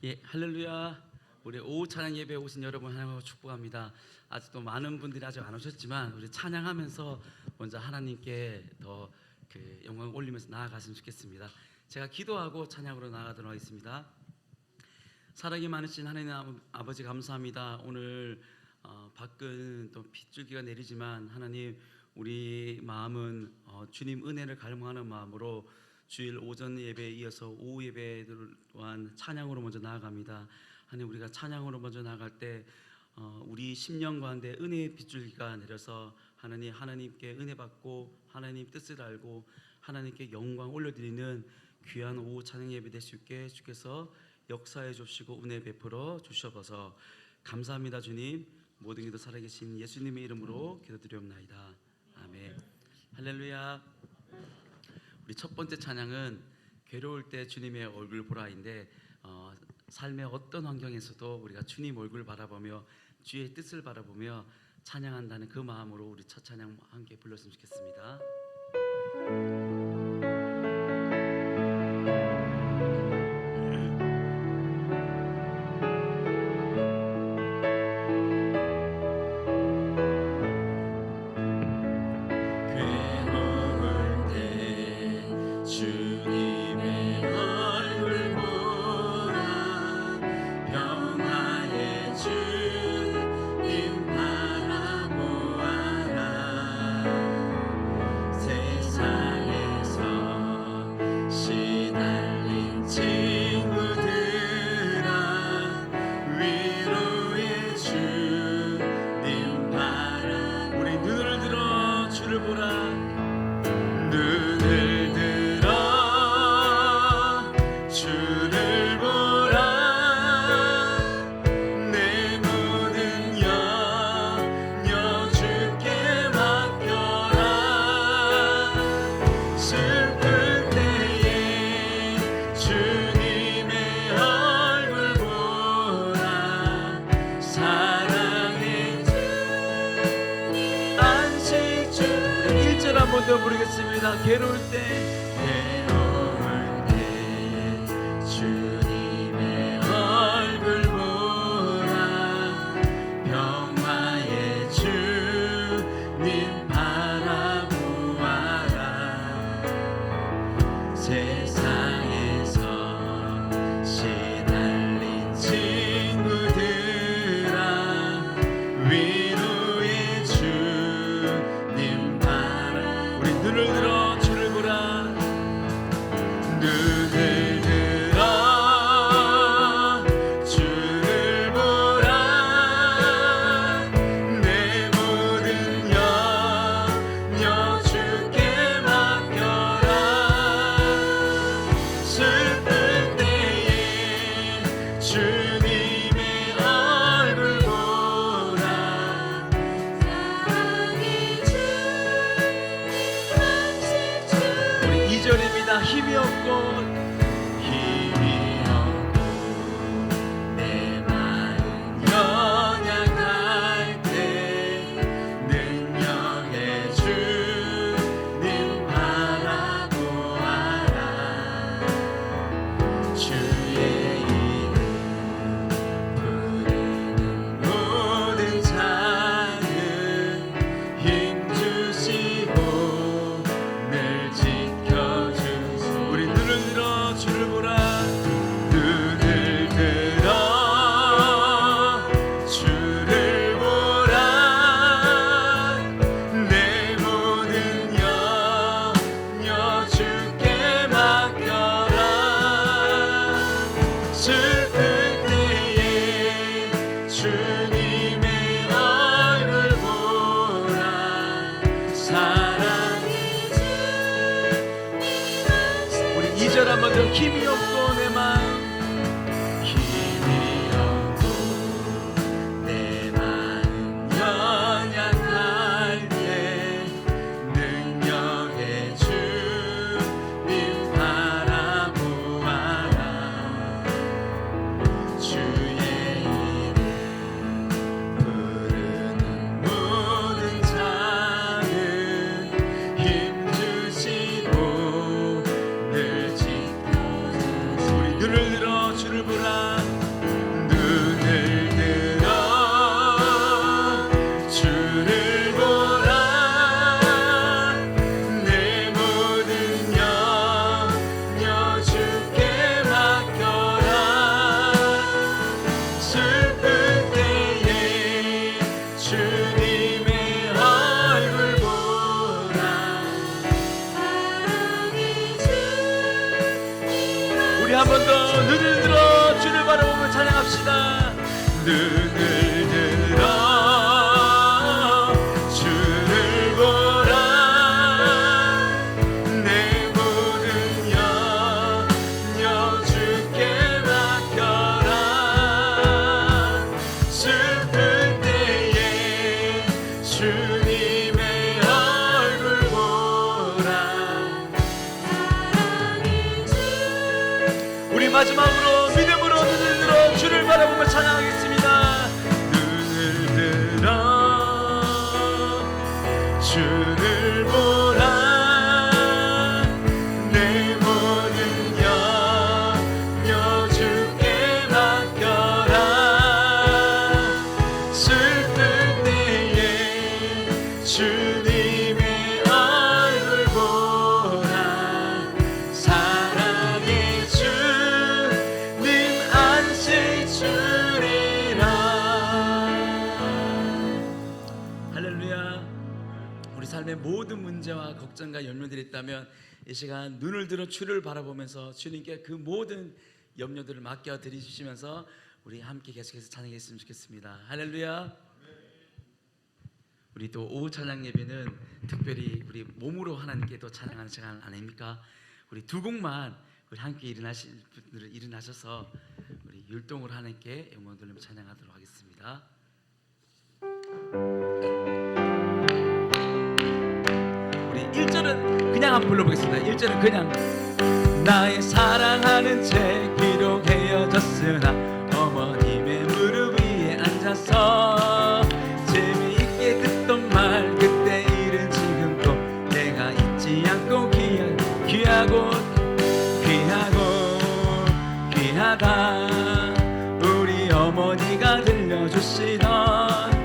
예, 할렐루야. 우리 오후 찬양 예배에 오신 여러분 하나님과 축복합니다. 아직도 많은 분들이 아직 안 오셨지만 우리 찬양하면서 먼저 하나님께 더 영광을 올리면서 나아갔으면 좋겠습니다. 제가 기도하고 찬양으로 나아가도록 하겠습니다. 사랑이 많으신 하나님 아버지 감사합니다. 오늘 밖은 또 빗줄기가 내리지만 하나님 우리 마음은 주님 은혜를 갈망하는 마음으로 주일 오전 예배에 이어서 오후 예배 또한 찬양으로 먼저 나아갑니다. 하나님 우리가 찬양으로 먼저 나아갈 때 우리 심령 가운데 은혜의 빗줄기가 내려서 하나님께 은혜 받고 하나님 뜻을 알고 하나님께 영광 올려드리는 귀한 오후 찬양 예배 될 수 있게 주께서 역사해 주시고 은혜 베풀어 주셔서 감사합니다. 주님 모든 기도 살아계신 예수님의 이름으로 기도드리옵나이다. 아멘. 할렐루야. 우리 첫 번째 찬양은 괴로울 때 주님의 얼굴 보라인데 삶의 어떤 환경에서도 우리가 주님 얼굴 바라보며 주의 뜻을 바라보며 찬양한다는 그 마음으로 우리 첫 찬양 함께 불렀으면 좋겠습니다. 부르겠습니다. 괴로울 때 주님의 얼굴 보라 평화의 주님 바라보아라 세상에서 시달린 친구들아 위로의 주님 눈을 들어 주를 보라 눈을 들어 주를 보라 내 모든 염려 주께 맡겨라 슬픈 때에 주님의 얼굴 보라 힘이 없고 내 마음 연약할 때 능력의 주님 바라보아라 주의 이름 부르는 모든 자는 힘 주시고 늘 지켜주소 우리 눈을 들어 주를 보라 눈을 들어 주를 보라 내 모든 염려 주께 맡겨라 슬플 때에 주님의 얼굴 보라 사랑이 우리 2절 한번 더 힘이 없고 내 마음 힘이 없고 내 마음 연약할 때 능력의 주님 바라보아라 주의 이름 부르는 모든 자는 힘 주시고 늘 지켜주소 주님의 얼굴 보라. 우리 마지막으로 믿음으로 눈을 들어 주를 바라보며 찬양하겠습니다. 눈을 들어 주를 보라. 내 모든 염려 주께 맡겨라. 슬플 때에 주님의 얼굴 보라. 사랑의 주님 안식 주리라. 할렐루야. 우리 삶의 모든 문제와 걱정과 염려들이 있다면 이 시간 눈을 들어 주를 바라보면서 주님께 그 모든 염려들을 맡겨 드리시면서 우리 함께 계속해서 찬양했으면 좋겠습니다. 할렐루야. 우리 또 오후 찬양 예배는 특별히 우리 몸으로 하나님께 또 찬양하는 시간 아닙니까? 우리 두 곡만 우리 함께 일어나실 분들은 일어나셔서 우리 율동으로 하나님께 영광 돌리며 찬양하도록 하겠습니다. 우리 1절은 그냥 한번 불러보겠습니다. 1절은 그냥 나의 사랑하는 채 기록해졌으나 어머님의 무릎 위에 앉아서 재미있게 듣던 말 그때 일은 지금도 내가 잊지 않고 귀하고 귀하다. 우리 어머니가 들려주시던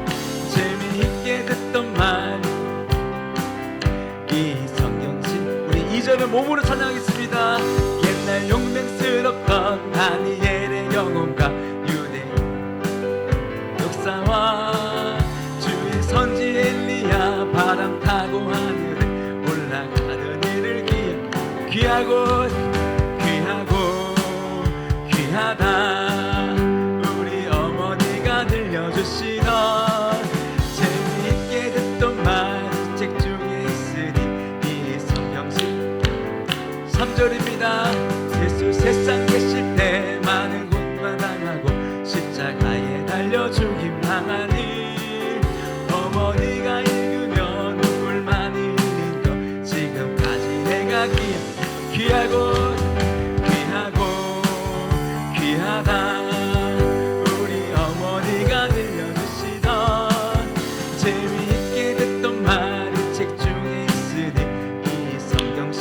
재미있게 듣던 말 이 성경신. 우리 2절은 몸으로 찬양하겠습니다. 옛날 용맹스럽던 다니엘의 영혼과 유대 역사와 주의 선지 엘리야 바람 타고 하늘에 올라가던 이를 귀하고 귀하다. 우리 어머니가 들려주시던 재미있게 듣던 말 책 중에 있으니 이 성경신. 3절입니다. 예수 세상 계실 때 많은 고난 당하고 십자가에 달려 죽임 당하니 어머니가 읽으며 눈물 많이 흘린 거 지금까지 내가 귀하다. 우리 어머니가 들려주시던 재미있게 듣던 말이 책 중에 있으니 이 성경신.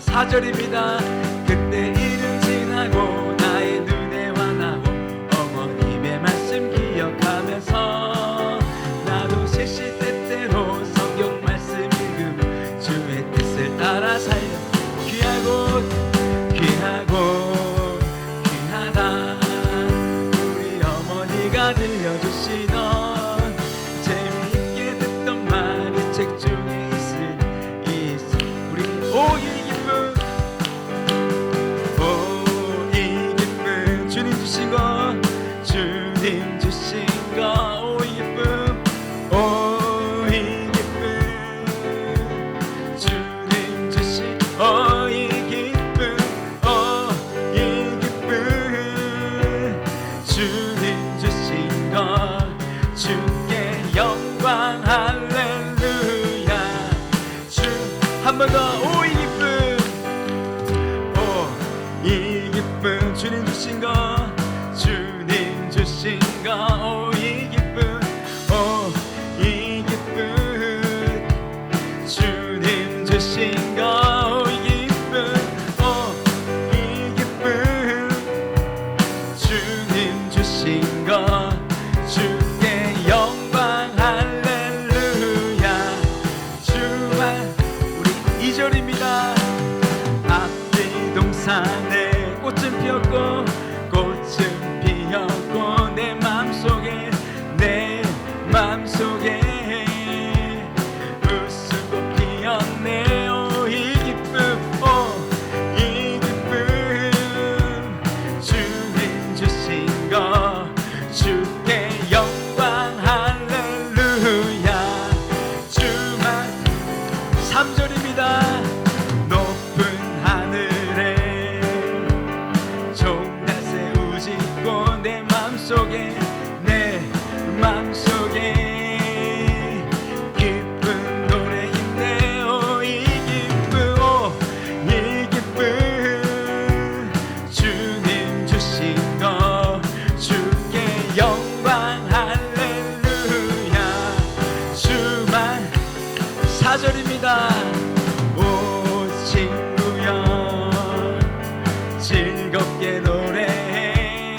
4절입니다. 그때 일은 지나고 나의 눈에 환하고 어머님의 말씀 기억하면서 나도 시시때때로 성경 말씀 읽으며 주의 뜻을 따라 살려 귀하다. 우리 어머니가 들려주시던 재미있게 듣던 말이 책 중에 있으니 우리 이 기쁨 주님 주신 거 이 기쁨 주님 주신 이 기쁨 주님 주신 것 주께 영광 할렐루야. 한 번 더 이 기쁨 주님 주신 것 주님 주신 것 이 기쁨 주님 주신 것 이 기쁨 주님 주신 것 주께 영광 할렐루야. 주만. 우리 2절입니다. 앞뒤 동산에 꽃은 피었고 내 마음속에 4절입니다. 오 친구여 즐겁게 노래해.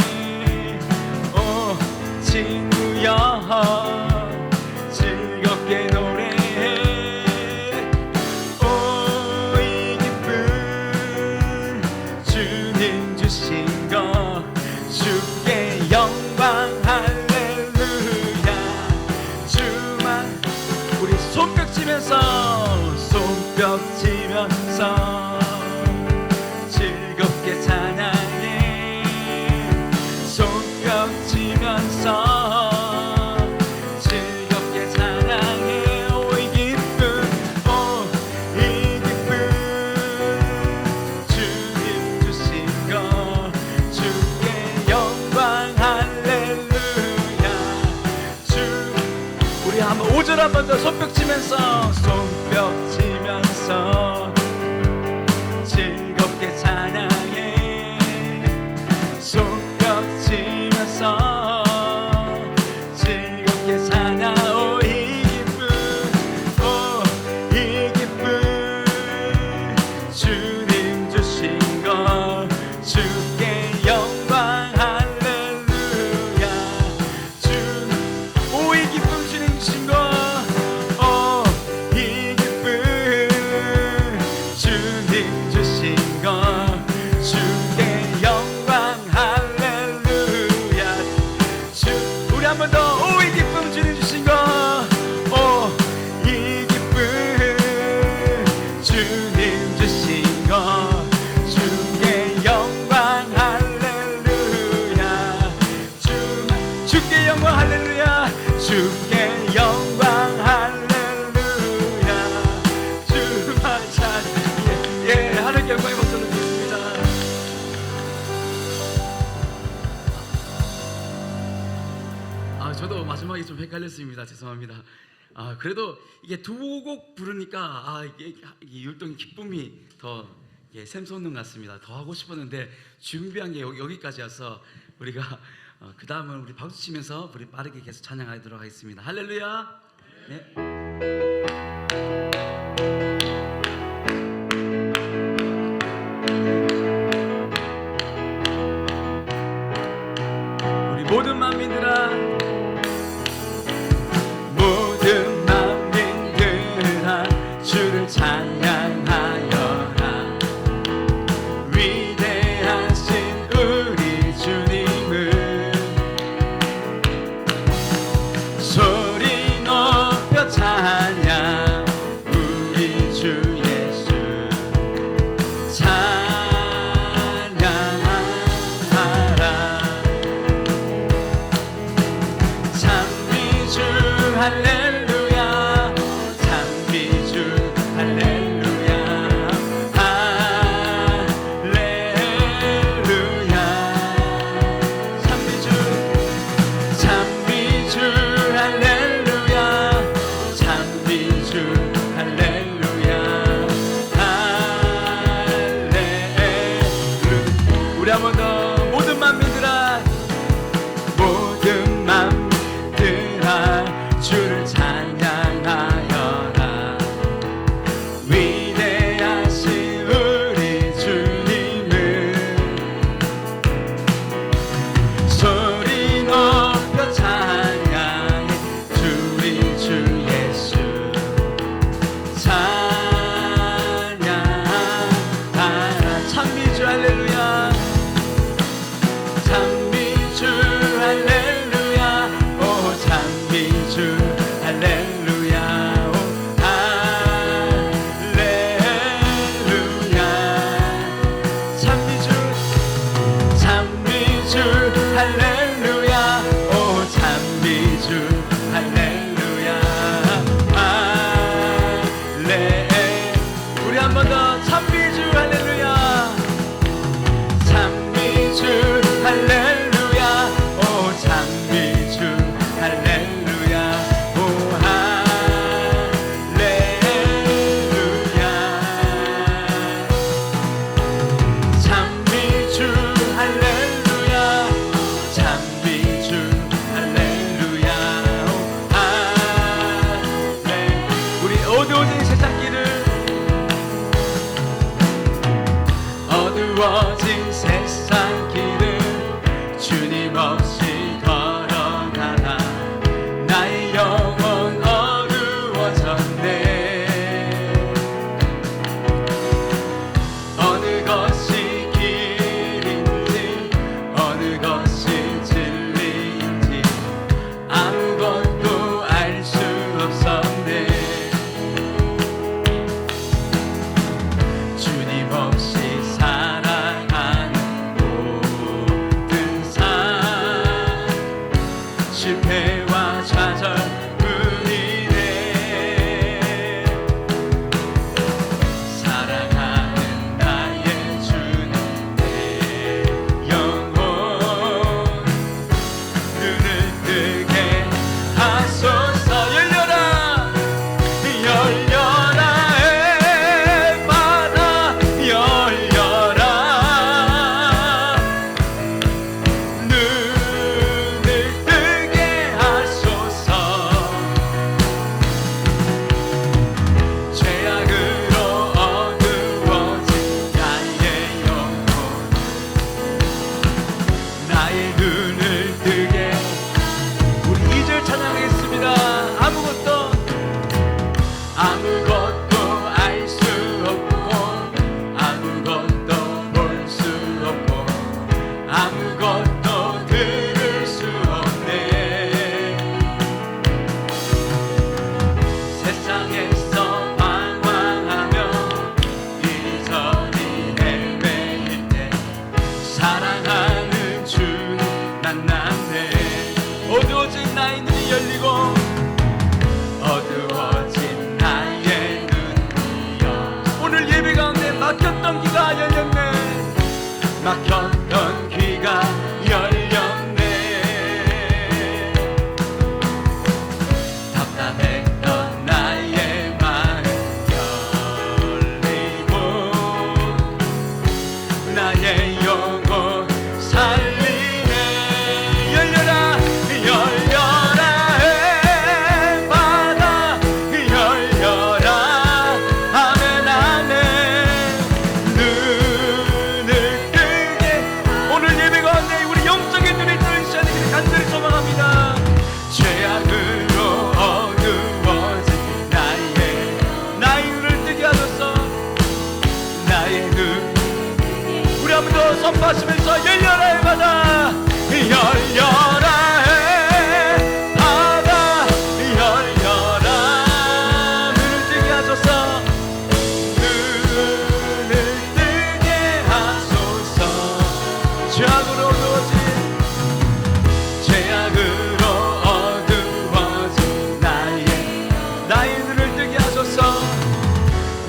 오 친구여 즐겁게 노래해. 오 이 기쁨 주님 주신 것 주께 영광 할렐루야. 주만 우리 손뼉 치면서 즐겁게 찬양해. 손뼉 치면서 즐겁게 찬양해. 오 이 기쁨 이 기쁨 주님 주신 것 주께 영광 할렐루야. 주 우리 한번 5절 한 번 더 손뼉 치면서 즐겁게 찬양해. 손뼉 치면서 즐겁게 찬양. 오 이 기쁨 주님 주신 것 주께 영광 할렐루야. 오 이 기쁨 주님 주신 것 이 기쁨 주님 주신 것 주께 영광 할렐루야. 우리 한 번 더 오 이 기쁨 주님 주신 것 이 기쁨 주님 주신 것 주께 영광 할렐루야. 주께 영광 할렐루야. 주께 영광 할렐루야. 주만 찬양해. 예, 하나님께 영광의 박수를 드립니다. 저도 마지막에 좀 헷갈렸습니다. 죄송합니다. 그래도 이게 두 곡 부르니까 이게 율동의 기쁨이 더 샘솟는 것 같습니다. 더 하고 싶었는데 준비한 게 여기까지여서 우리가 그 다음은 우리 박수 치면서 우리 빠르게 계속 찬양하도록 하겠습니다. 할렐루야. 네. 우리 모든 만민들아 주를 찬양하여라. 위대하신 우리 주님을 소리 높여 찬양하여라.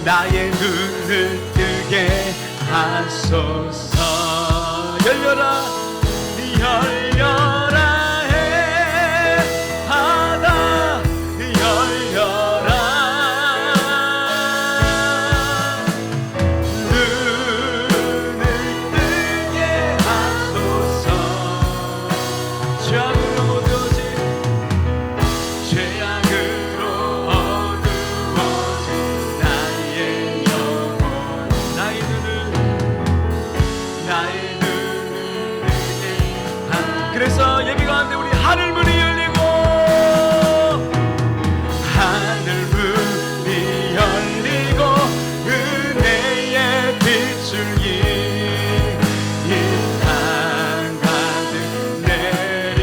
나의 눈을 뜨게 하소서. 열려라 열려라 해 바다 열려라. 눈을 뜨게 하소서. 죄악으로 어두워진 죄악으로 어두워진 나의 영혼, 나의 눈을 뜨게. 그래서 예배 가운데 우리 하늘 문이 열리고 하늘 문이 열리고 은혜의 빗줄기 이 땅 가득 내리.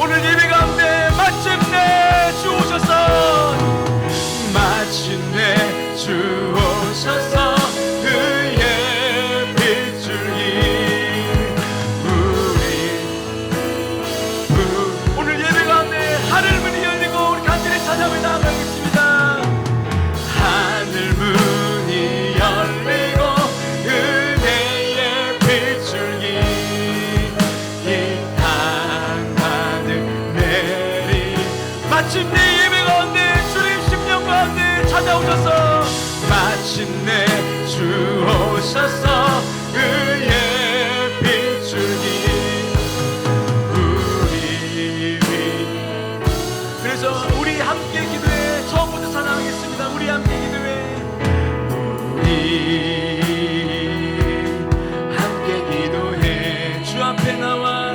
오늘 예배 가운데 마침내 주 오셔서 마침내 주 오셔서 그의 빗줄기 오늘 예배 가운데 하늘 문이 열리고 우리 간절히 찬양을 나아가겠습니다. 하늘 문이 열리고 은혜의 빗줄기 이 땅 가득 내리. 마침내 예배 가운데 주님 심령 가운데 찾아오셔서 마침내 주 오셔서 그의 빗줄기 그래서 우리 함께 기도해. 처음부터 찬양하겠습니다. 우리 함께 기도해. 우리 함께 기도해. 주 앞에 나와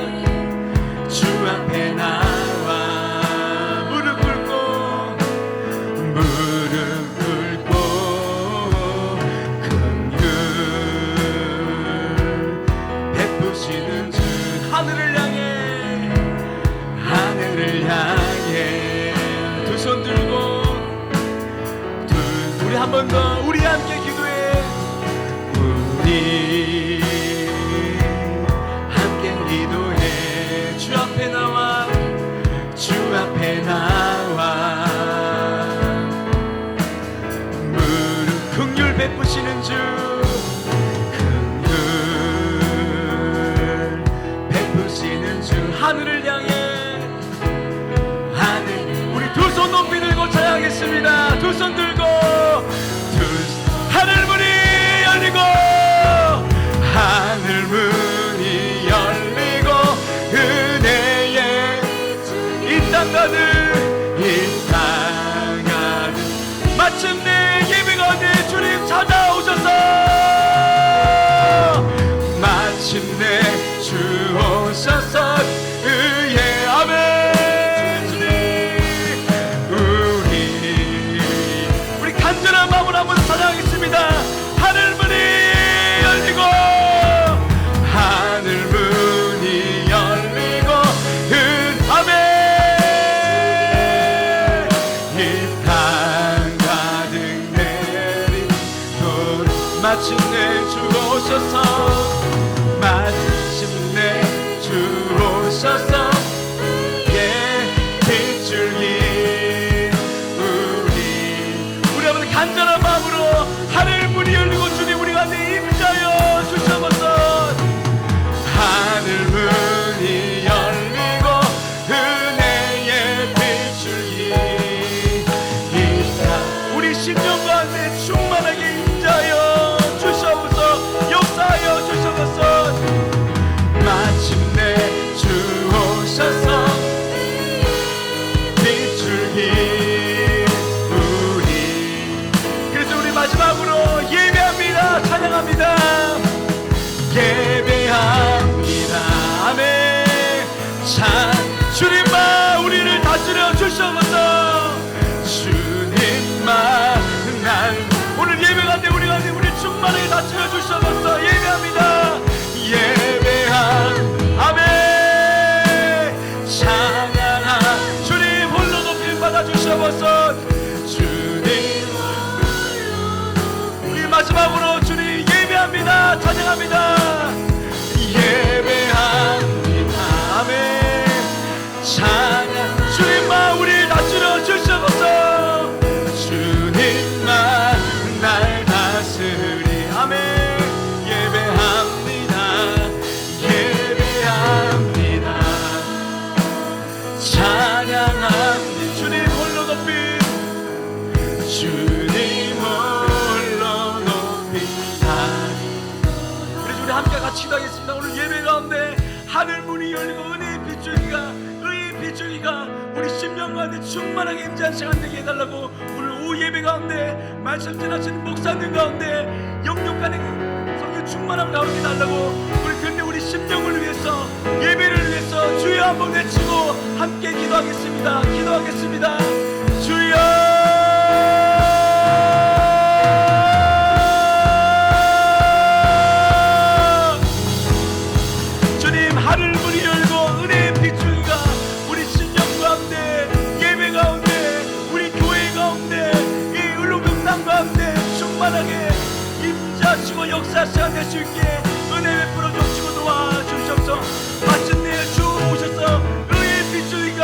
주 앞에 나와 무릎 꿇고 긍휼 베푸시는 주 하늘을 향해 두 손 들고 우리 한 번 더 우리 함께 기도해. 우리 함께 기도해. 주 앞에 나와 주 앞에 나와 무릎 긍휼 베푸시는 주 긍휼 베푸시는 주 하늘을 향해 두 손 높이 들고 찬양하겠습니다. 두 손 들고 하늘 문이 열리고 하늘 문이 열리고 은혜의 이 땅 가득 마침내 예배 가운데 주님 찾아오셔서 마침내 주 오셔서 의의 아멘. 간절한 마음으로 한번 찬양하겠습니다. 하늘 문이 열리고 하늘 문이 열리고 아멘. 이 땅 가득 내린 마침내 주 오셔서 마침내 주 오셔서 예 빗줄기 간절한 마음으로 하늘 문이 열리고 주님 우리 가운데 임자여 주셔서 하늘 문이 열리고 은혜의 빗줄기 우리 심령 가운데 충만하게 임자여 주셔서 역사하여 주셔서 마침내 주님 홀로 높이하리. 그래서 우리 함께 같이 기도하겠습니다. 오늘 예배 가운데 하늘 문이 열리고 은혜의 빗줄기가 우리 심령 가운데 충만하게 임재한 시간 되게 해달라고, 오늘 오후 예배 가운데 말씀 전하시는 목사님 가운데 영역 간의 성령 충만함 가운데 달라고, 우리 근데 우리 심령을 위해서 예배를 위해서 주여 한번 외치고 함께 기도하겠습니다. 주여 하늘 문이 열고 은혜의 빗줄기가 우리 심령 가운데 예배 가운데 우리 교회 가운데 이 울릉도 땅 가운데 충만하게 임재하시고 역사하시는 될 수 있게 은혜 베풀어 주시고 도와주셔서 마침내 주 오셔서 은혜의 빗줄기가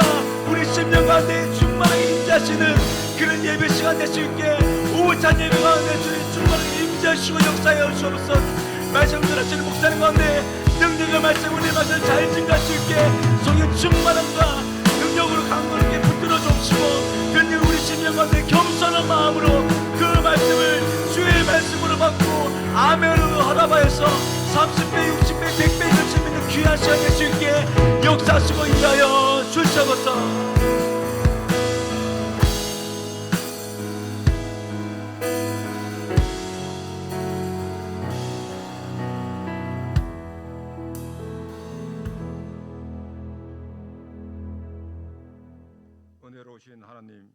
우리 심령 가운데 충만하게 임재하시는 그런 예배 시간 될 수 있게 오후찬 예배 가운데 주님 충만하게 임재하시고 역사하여 주옵소서. 말씀 전하시는 목사님 가운데 능력의 말씀 은혜 말씀 잘 증가할 수 있게 성령 충만함과 능력으로 강건하게 붙들어 주시고, 그는 우리 심령 가운데 겸손한 마음으로 그 말씀을 주의 말씀으로 받고 아멘으로 허락하여서 30배 60배 100배 10배는 귀한 시간 될 수 있게 역사하시고 인하여 주시옵소서. 은혜로우신 하나님,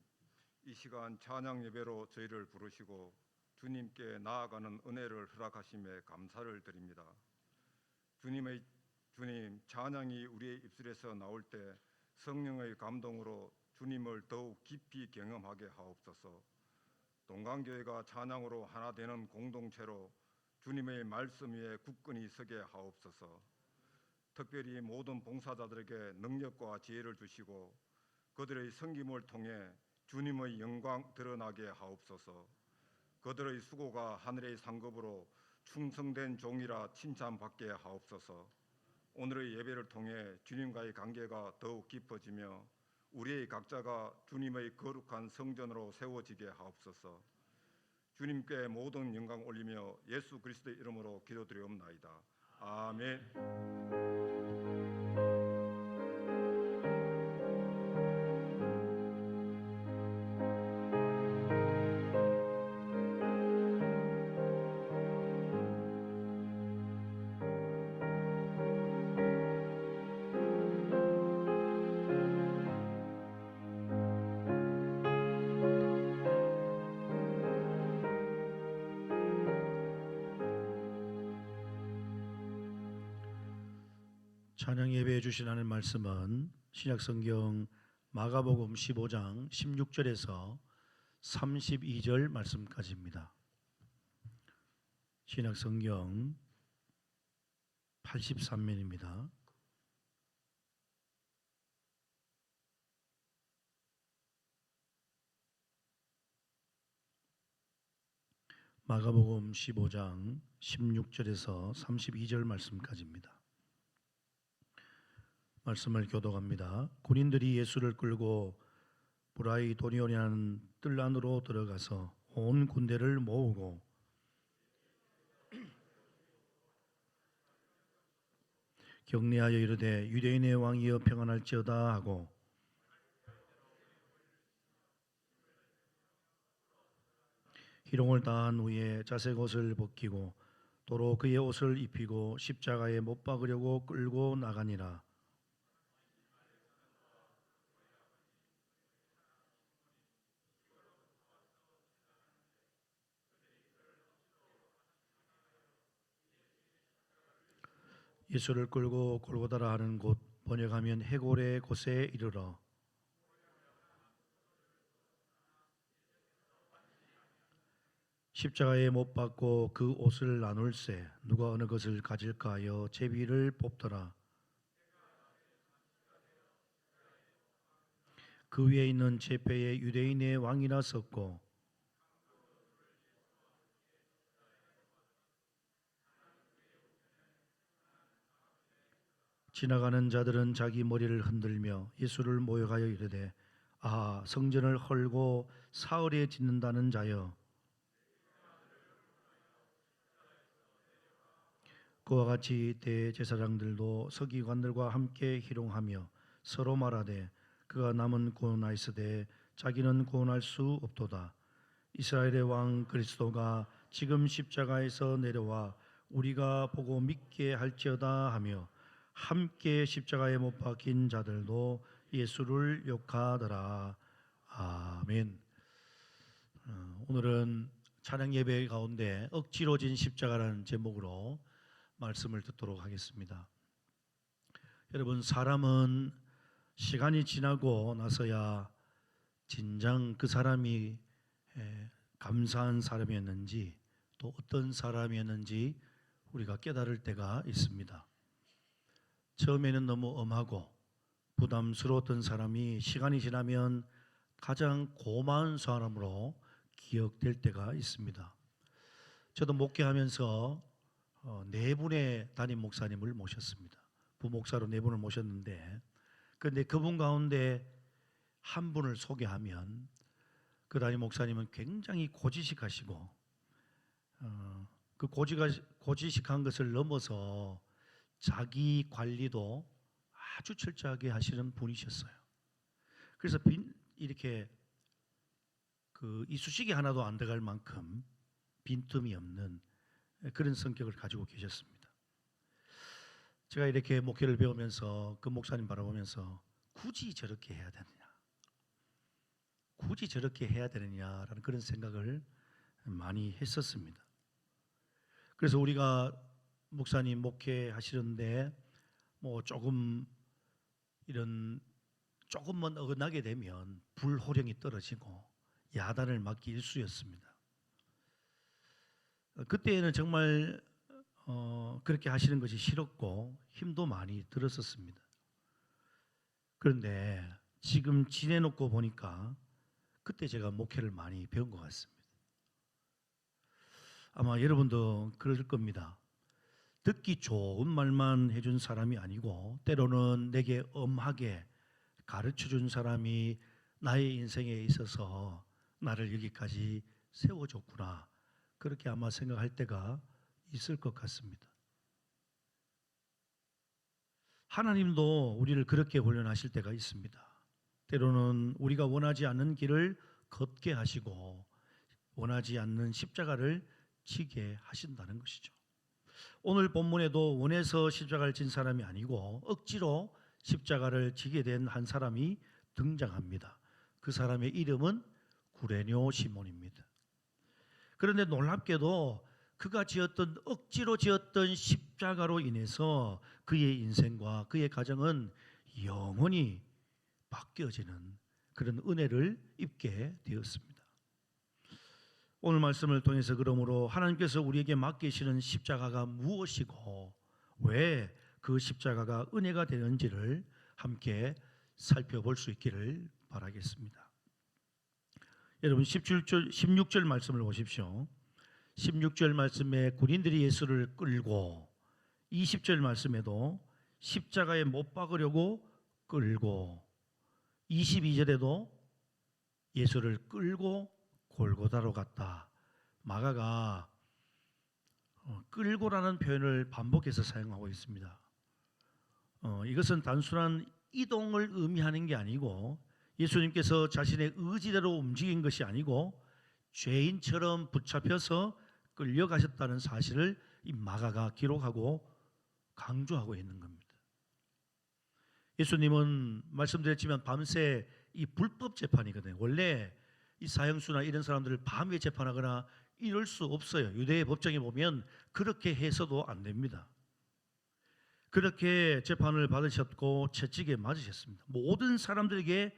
이 시간 찬양 예배로 저희를 부르시고 주님께 나아가는 은혜를 허락하심에 감사를 드립니다. 주님, 찬양이 우리의 입술에서 나올 때 성령의 감동으로 주님을 더욱 깊이 경험하게 하옵소서. 동강교회가 찬양으로 하나 되는 공동체로 주님의 말씀 위에 굳건히 서게 하옵소서. 특별히 모든 봉사자들에게 능력과 지혜를 주시고 그들의 섬김을 통해 주님의 영광 드러나게 하옵소서. 그들의 수고가 하늘의 상급으로 충성된 종이라 칭찬받게 하옵소서. 오늘의 예배를 통해 주님과의 관계가 더욱 깊어지며 우리의 각자가 주님의 거룩한 성전으로 세워지게 하옵소서. 주님께 모든 영광 올리며 예수 그리스도의 이름으로 기도드리옵나이다. 아멘. 찬양 예배해 주신 하나님 말씀은 신약성경 마가복음 15장 16절에서 32절 말씀까지입니다. 신약성경 83면입니다. 마가복음 15장 16절에서 32절 말씀까지입니다. 말씀을 교독합니다. 군인들이 예수를 끌고 브라이도니온이라는 뜰 안으로 들어가서 온 군대를 모으고 격려하여 이르되 유대인의 왕이여 평안할지어다 하고 희롱을 당한 후에 자색 옷을 벗기고 도로 그의 옷을 입히고 십자가에 못 박으려고 끌고 나가니라. 예수를 끌고 골고다라 하는 곳, 번역하면 해골의 곳에 이르러 십자가에 못 박고 그 옷을 나눌세 누가 어느 것을 가질까 하여 제비를 뽑더라. 그 위에 있는 제패에 유대인의 왕이라 썼고 지나가는 자들은 자기 머리를 흔들며 예수를 모욕하여 이르되 아, 성전을 헐고 사흘에 짓는다는 자여, 그와 같이 대제사장들도 서기관들과 함께 희롱하며 서로 말하되 그가 남은 구원하였으되 자기는 구원할 수 없도다. 이스라엘의 왕 그리스도가 지금 십자가에서 내려와 우리가 보고 믿게 할지어다 하며 함께 십자가에 못 박힌 자들도 예수를 욕하더라. 아멘. 오늘은 찬양 예배 가운데 억지로 진 십자가라는 제목으로 말씀을 듣도록 하겠습니다. 여러분, 사람은 시간이 지나고 나서야 진정 그 사람이 감사한 사람이었는지 또 어떤 사람이었는지 우리가 깨달을 때가 있습니다. 처음에는 너무 엄하고 부담스러웠던 사람이 시간이 지나면 가장 고마운 사람으로 기억될 때가 있습니다. 저도 목회하면서 네 분의 담임 목사님을 모셨습니다. 부목사로 네 분을 모셨는데, 그런데 그분 가운데 한 분을 소개하면 그 담임 목사님은 굉장히 고지식하시고 그 고지식한 것을 넘어서 자기 관리도 아주 철저하게 하시는 분이셨어요. 그래서 이렇게 그 이쑤시개 하나도 안 들어갈 만큼 빈틈이 없는 그런 성격을 가지고 계셨습니다. 제가 이렇게 목회를 배우면서 그 목사님 바라보면서 굳이 저렇게 해야 되느냐, 굳이 저렇게 해야 되느냐라는 그런 생각을 많이 했었습니다. 그래서 우리가 목사님 목회하시는데 뭐 조금만 어긋나게 되면 불호령이 떨어지고 야단을 맞기 일쑤였습니다. 그때는 정말 그렇게 하시는 것이 싫었고 힘도 많이 들었었습니다. 그런데 지금 지내놓고 보니까 그때 제가 목회를 많이 배운 것 같습니다. 아마 여러분도 그럴 겁니다. 듣기 좋은 말만 해준 사람이 아니고 때로는 내게 엄하게 가르쳐준 사람이 나의 인생에 있어서 나를 여기까지 세워줬구나, 그렇게 아마 생각할 때가 있을 것 같습니다. 하나님도 우리를 그렇게 훈련하실 때가 있습니다. 때로는 우리가 원하지 않는 길을 걷게 하시고 원하지 않는 십자가를 지게 하신다는 것이죠. 오늘 본문에도 원해서 십자가를 진 사람이 아니고 억지로 십자가를 지게 된 한 사람이 등장합니다. 그 사람의 이름은 구레뇨 시몬입니다. 그런데 놀랍게도 그가 억지로 지었던 십자가로 인해서 그의 인생과 그의 가정은 영원히 바뀌어지는 그런 은혜를 입게 되었습니다. 오늘 말씀을 통해서 그러므로 하나님께서 우리에게 맡기시는 십자가가 무엇이고 왜 그 십자가가 은혜가 되는지를 함께 살펴볼 수 있기를 바라겠습니다. 여러분 16절 말씀을 보십시오. 16절 말씀에 군인들이 예수를 끌고, 20절 말씀에도 십자가에 못 박으려고 끌고, 22절에도 예수를 끌고 골고다로 갔다. 마가가 끌고라는 표현을 반복해서 사용하고 있습니다. 이것은 단순한 이동을 의미하는 게 아니고 예수님께서 자신의 의지대로 움직인 것이 아니고 죄인처럼 붙잡혀서 끌려가셨다는 사실을 이 마가가 기록하고 강조하고 있는 겁니다. 예수님은 말씀드렸지만 밤새 이 불법 재판이거든요. 원래 이 사형수나 이런 사람들을 밤에 재판하거나 이럴 수 없어요. 유대의 법정에 보면 그렇게 해서도 안 됩니다. 그렇게 재판을 받으셨고 채찍에 맞으셨습니다. 모든 사람들에게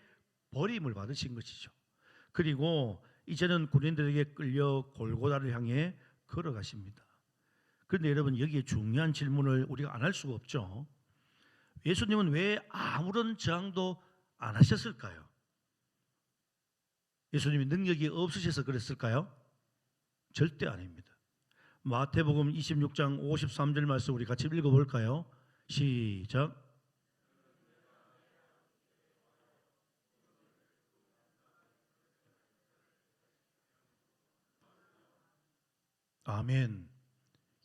버림을 받으신 것이죠. 그리고 이제는 군인들에게 끌려 골고다를 향해 걸어가십니다. 그런데 여러분, 여기에 중요한 질문을 우리가 안 할 수가 없죠. 예수님은 왜 아무런 저항도 안 하셨을까요? 예수님이 능력이 없으셔서 그랬을까요? 절대 아닙니다. 마태복음 26장 53절 말씀 우리 같이 읽어볼까요? 시작. 아멘.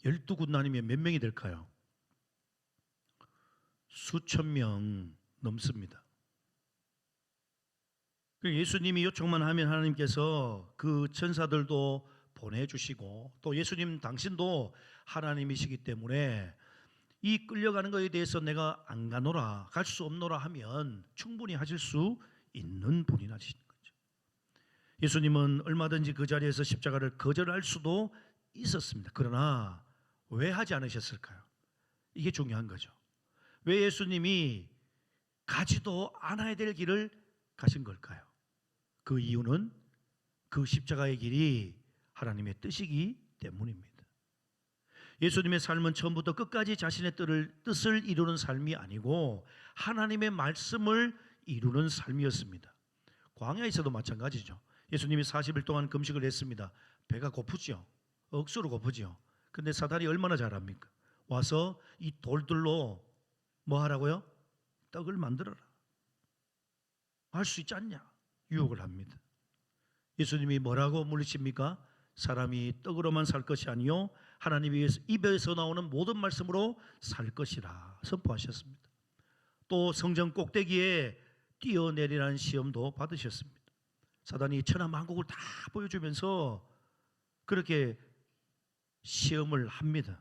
12군단이면 몇 명이 될까요? 수천 명 넘습니다. 예수님이 요청만 하면 하나님께서 그 천사들도 보내주시고 또 예수님 당신도 하나님이시기 때문에 이 끌려가는 것에 대해서 내가 안 가노라, 갈 수 없노라 하면 충분히 하실 수 있는 분이라시는 거죠. 예수님은 얼마든지 그 자리에서 십자가를 거절할 수도 있었습니다. 그러나 왜 하지 않으셨을까요? 이게 중요한 거죠. 왜 예수님이 가지도 않아야 될 길을 가신 걸까요? 그 이유는 그 십자가의 길이 하나님의 뜻이기 때문입니다. 예수님의 삶은 처음부터 끝까지 자신의 뜻을 이루는 삶이 아니고 하나님의 말씀을 이루는 삶이었습니다. 광야에서도 마찬가지죠. 예수님이 40일 동안 금식을 했습니다. 배가 고프죠. 억수로 고프죠. 근데 사단이 얼마나 잘합니까? 와서 이 돌들로 뭐 하라고요? 떡을 만들어라. 할 수 있지 않냐? 유혹을 합니다. 예수님이 뭐라고 물리십니까? 사람이 떡으로만 살 것이 아니요 하나님의 입에서 나오는 모든 말씀으로 살 것이라 선포하셨습니다. 또 성전 꼭대기에 뛰어내리라는 시험도 받으셨습니다. 사단이 천하만국을 다 보여주면서 그렇게 시험을 합니다.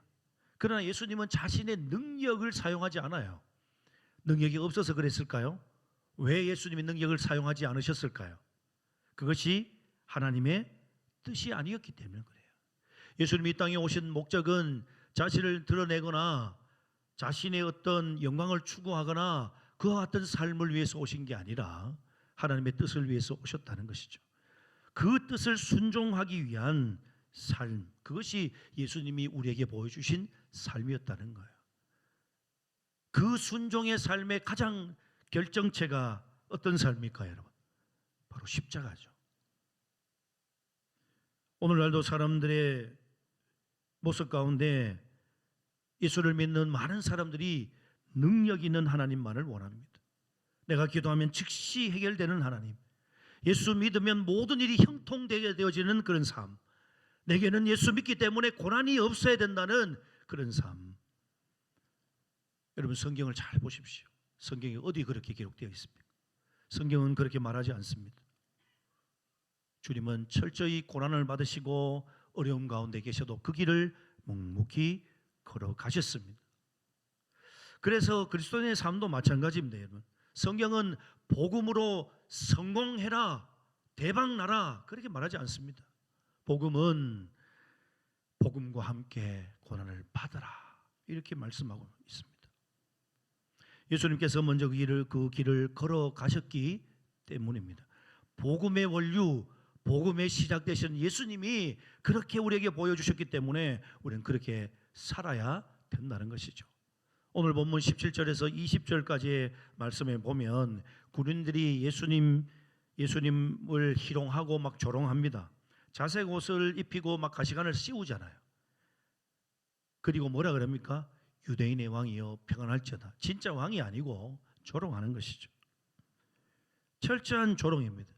그러나 예수님은 자신의 능력을 사용하지 않아요. 능력이 없어서 그랬을까요? 왜 예수님이 능력을 사용하지 않으셨을까요? 그것이 하나님의 뜻이 아니었기 때문에 그래요. 예수님이 이 땅에 오신 목적은 자신을 드러내거나 자신의 어떤 영광을 추구하거나 그와 같은 삶을 위해서 오신 게 아니라 하나님의 뜻을 위해서 오셨다는 것이죠. 그 뜻을 순종하기 위한 삶, 그것이 예수님이 우리에게 보여주신 삶이었다는 거예요. 그 순종의 삶의 가장 결정체가 어떤 삶일까요, 여러분? 바로 십자가죠. 오늘날도 사람들의 모습 가운데 예수를 믿는 많은 사람들이 능력 있는 하나님만을 원합니다. 내가 기도하면 즉시 해결되는 하나님, 예수 믿으면 모든 일이 형통되게 되어지는 그런 삶, 내게는 예수 믿기 때문에 고난이 없어야 된다는 그런 삶. 여러분 성경을 잘 보십시오. 성경이 어디 그렇게 기록되어 있습니까? 성경은 그렇게 말하지 않습니다. 주님은 철저히 고난을 받으시고 어려움 가운데 계셔도 그 길을 묵묵히 걸어가셨습니다. 그래서 그리스도인의 삶도 마찬가지입니다. 여러분. 성경은 복음으로 성공해라, 대박나라 그렇게 말하지 않습니다. 복음은 복음과 함께 고난을 받아라 이렇게 말씀하고 있습니다. 예수님께서 먼저 그 길을 걸어가셨기 때문입니다. 복음의 원류, 복음의 시작 되신 예수님이 그렇게 우리에게 보여주셨기 때문에 우리는 그렇게 살아야 된다는 것이죠. 오늘 본문 17절에서 20절까지의 말씀에 보면 군인들이 예수님을 희롱하고 막 조롱합니다. 자색 옷을 입히고 막 가시관을 씌우잖아요. 그리고 뭐라 그럽니까? 유대인의 왕이여 평안할지어다. 진짜 왕이 아니고 조롱하는 것이죠. 철저한 조롱입니다.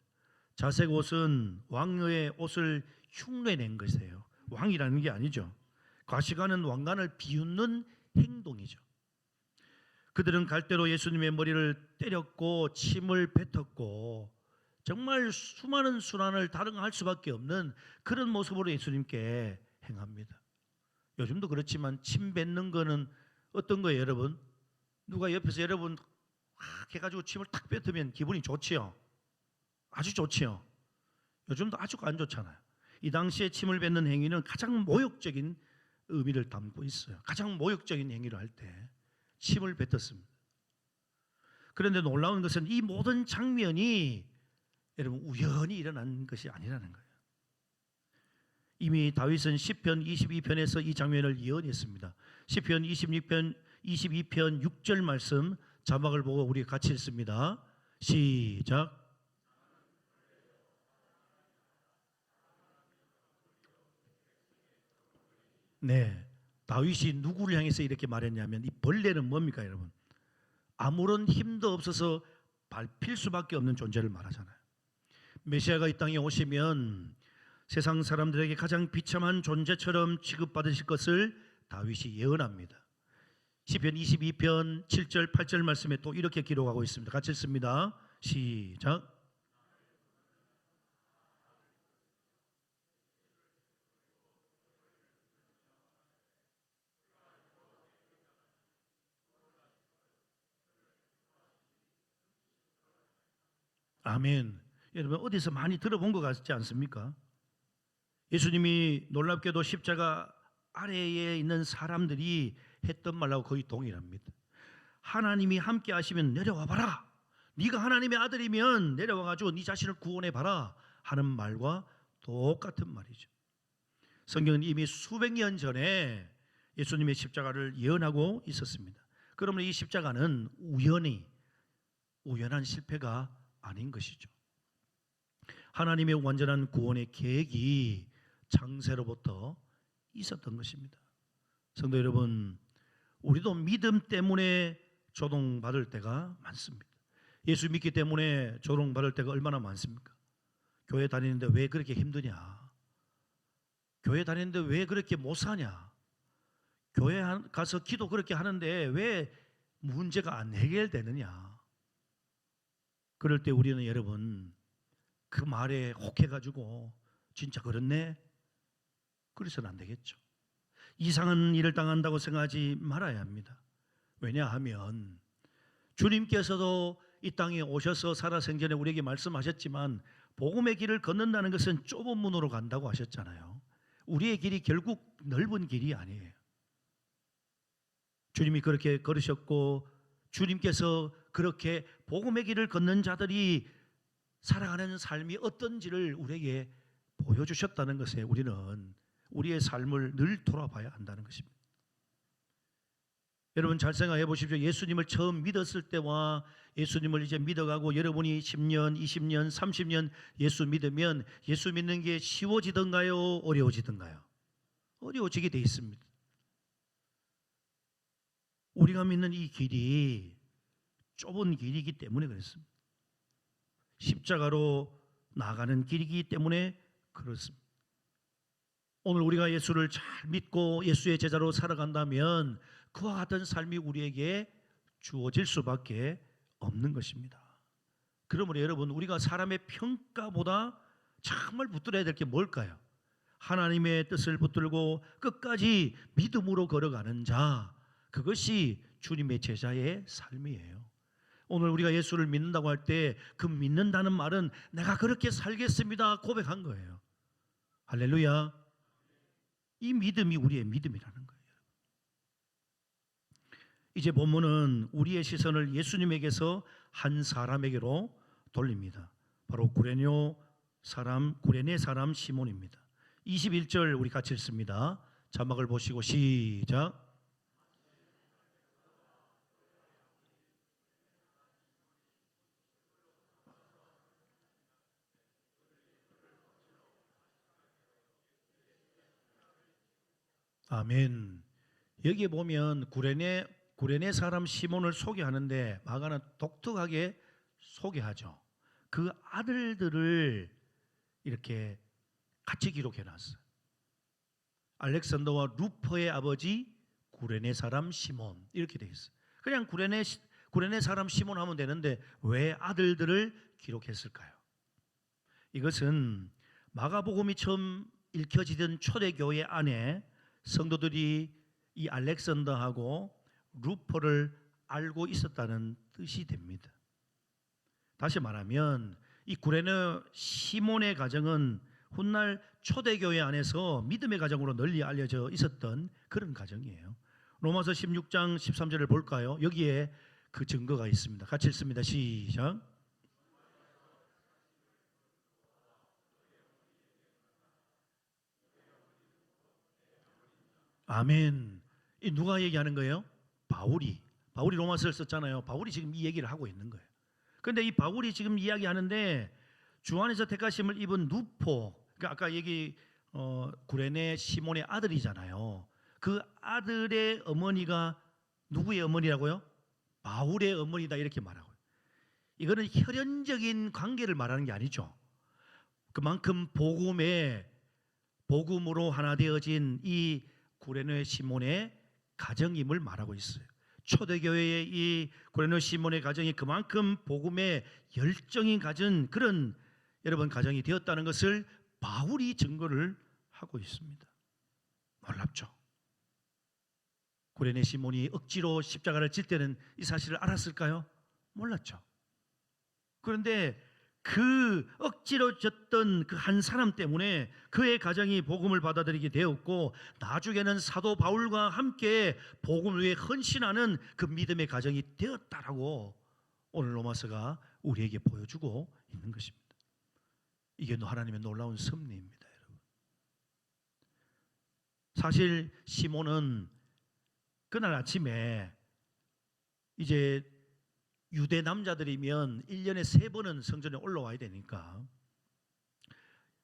자색 옷은 왕의 옷을 흉내낸 것이에요. 왕이라는 게 아니죠. 과시관은 왕관을 비웃는 행동이죠. 그들은 갈대로 예수님의 머리를 때렸고 침을 뱉었고 정말 수많은 순환을 다른 수밖에 없는 그런 모습으로 예수님께 행합니다. 요즘도 그렇지만 침 뱉는 거는 어떤 거예요, 여러분? 누가 옆에서 여러분 해가지고 침을 탁 뱉으면 기분이 좋지요? 아주 좋지요? 요즘도 아주 안 좋잖아요. 이 당시에 침을 뱉는 행위는 가장 모욕적인 의미를 담고 있어요. 가장 모욕적인 행위를 할 때 침을 뱉었습니다. 그런데 놀라운 것은 이 모든 장면이 여러분 우연히 일어난 것이 아니라는 거예요. 이미 다윗은 시편 22편에서 이 장면을 예언했습니다. 시편 22편 6절 말씀 자막을 보고 우리 같이 읽습니다. 시작. 네, 다윗이 누구를 향해서 이렇게 말했냐면 이 벌레는 뭡니까, 여러분? 아무런 힘도 없어서 밟힐 수밖에 없는 존재를 말하잖아요. 메시아가 이 땅에 오시면 세상 사람들에게 가장 비참한 존재처럼 취급받으실 것을 다윗이 예언합니다. 시편 22편 7절 8절 말씀에 또 이렇게 기록하고 있습니다. 같이 읽습니다. 시작. 아멘. 여러분 어디서 많이 들어본 것 같지 않습니까? 예수님이 놀랍게도 십자가 아래에 있는 사람들이 했던 말하고 거의 동일합니다. 하나님이 함께 하시면 내려와 봐라. 네가 하나님의 아들이면 내려와 가지고 네 자신을 구원해 봐라 하는 말과 똑같은 말이죠. 성경은 이미 수백 년 전에 예수님의 십자가를 예언하고 있었습니다. 그러면 이 십자가는 우연한 실패가 아닌 것이죠. 하나님의 완전한 구원의 계획이 창세로부터 있었던 것입니다. 성도 여러분, 우리도 믿음 때문에 조롱받을 때가 많습니다. 예수 믿기 때문에 조롱받을 때가 얼마나 많습니까? 교회 다니는데 왜 그렇게 힘드냐? 교회 다니는데 왜 그렇게 못 사냐? 교회 가서 기도 그렇게 하는데 왜 문제가 안 해결되느냐? 그럴 때 우리는 여러분 그 말에 혹해가지고 진짜 그렇네? 그래서는 안 되겠죠. 이상한 일을 당한다고 생각하지 말아야 합니다. 왜냐하면 주님께서도 이 땅에 오셔서 살아생전에 우리에게 말씀하셨지만 복음의 길을 걷는다는 것은 좁은 문으로 간다고 하셨잖아요. 우리의 길이 결국 넓은 길이 아니에요. 주님이 그렇게 걸으셨고 주님께서 그렇게 복음의 길을 걷는 자들이 살아가는 삶이 어떤지를 우리에게 보여주셨다는 것에 우리는 우리의 삶을 늘 돌아봐야 한다는 것입니다. 여러분 잘 생각해 보십시오. 예수님을 처음 믿었을 때와 예수님을 이제 믿어가고 여러분이 10년, 20년, 30년 예수 믿으면 예수 믿는 게 쉬워지던가요? 어려워지던가요? 어려워지게 돼 있습니다. 우리가 믿는 이 길이 좁은 길이기 때문에 그렇습니다. 십자가로 나가는 길이기 때문에 그렇습니다. 오늘 우리가 예수를 잘 믿고 예수의 제자로 살아간다면 그와 같은 삶이 우리에게 주어질 수밖에 없는 것입니다. 그러므로 여러분 우리가 사람의 평가보다 정말 붙들어야 될 게 뭘까요? 하나님의 뜻을 붙들고 끝까지 믿음으로 걸어가는 자, 그것이 주님의 제자의 삶이에요. 오늘 우리가 예수를 믿는다고 할 때 그 믿는다는 말은 내가 그렇게 살겠습니다 고백한 거예요. 할렐루야. 이 믿음이 우리의 믿음이라는 거예요. 이제 본문은 우리의 시선을 예수님에게서 한 사람에게로 돌립니다. 바로 구레네 사람 시몬입니다. 21절 우리 같이 읽습니다. 자막을 보시고 시작. 아멘. 여기에 보면 구레네 사람 시몬을 소개하는데 마가는 독특하게 소개하죠. 그 아들들을 이렇게 같이 기록해 놨어요. 알렉산더와 루퍼의 아버지 구레네 사람 시몬 이렇게 돼 있어요. 그냥 구레네 사람 시몬 하면 되는데 왜 아들들을 기록했을까요? 이것은 마가복음이 처음 읽혀지던 초대교회 안에 성도들이 이 알렉산더하고 루퍼를 알고 있었다는 뜻이 됩니다. 다시 말하면 이 구레네 시몬의 가정은 훗날 초대교회 안에서 믿음의 가정으로 널리 알려져 있었던 그런 가정이에요. 로마서 16장 13절을 볼까요? 여기에 그 증거가 있습니다. 같이 읽습니다. 시작. 아멘. 이 누가 얘기하는 거예요? 바울이 로마서를 썼잖아요. 바울이 지금 이 얘기를 하고 있는 거예요. 그런데 이 바울이 지금 이야기하는데 주 안에서 택하심을 입은 누포, 그러니까 아까 얘기 구레네 시몬의 아들이잖아요. 그 아들의 어머니가 누구의 어머니라고요? 바울의 어머니다 이렇게 말하고요. 이거는 혈연적인 관계를 말하는 게 아니죠. 그만큼 복음에 복음으로 하나 되어진 이 구레네 시몬의 가정임을 말하고 있어요. 초대교회의 이 구레네 시몬의 가정이 그만큼 복음에 열정이 가진 그런 여러분 가정이 되었다는 것을 바울이 증거를 하고 있습니다. 놀랍죠? 구레네 시몬이 억지로 십자가를 질 때는 이 사실을 알았을까요? 몰랐죠. 그런데 그 억지로 졌던 그 한 사람 때문에 그의 가정이 복음을 받아들이게 되었고, 나중에는 사도 바울과 함께 복음을 위해 헌신하는 그 믿음의 가정이 되었다라고 오늘 로마서가 우리에게 보여주고 있는 것입니다. 이게 하나님의 놀라운 섭리입니다, 여러분. 사실 시몬은 그날 아침에 이제 유대 남자들이면 1년에 3번은 성전에 올라와야 되니까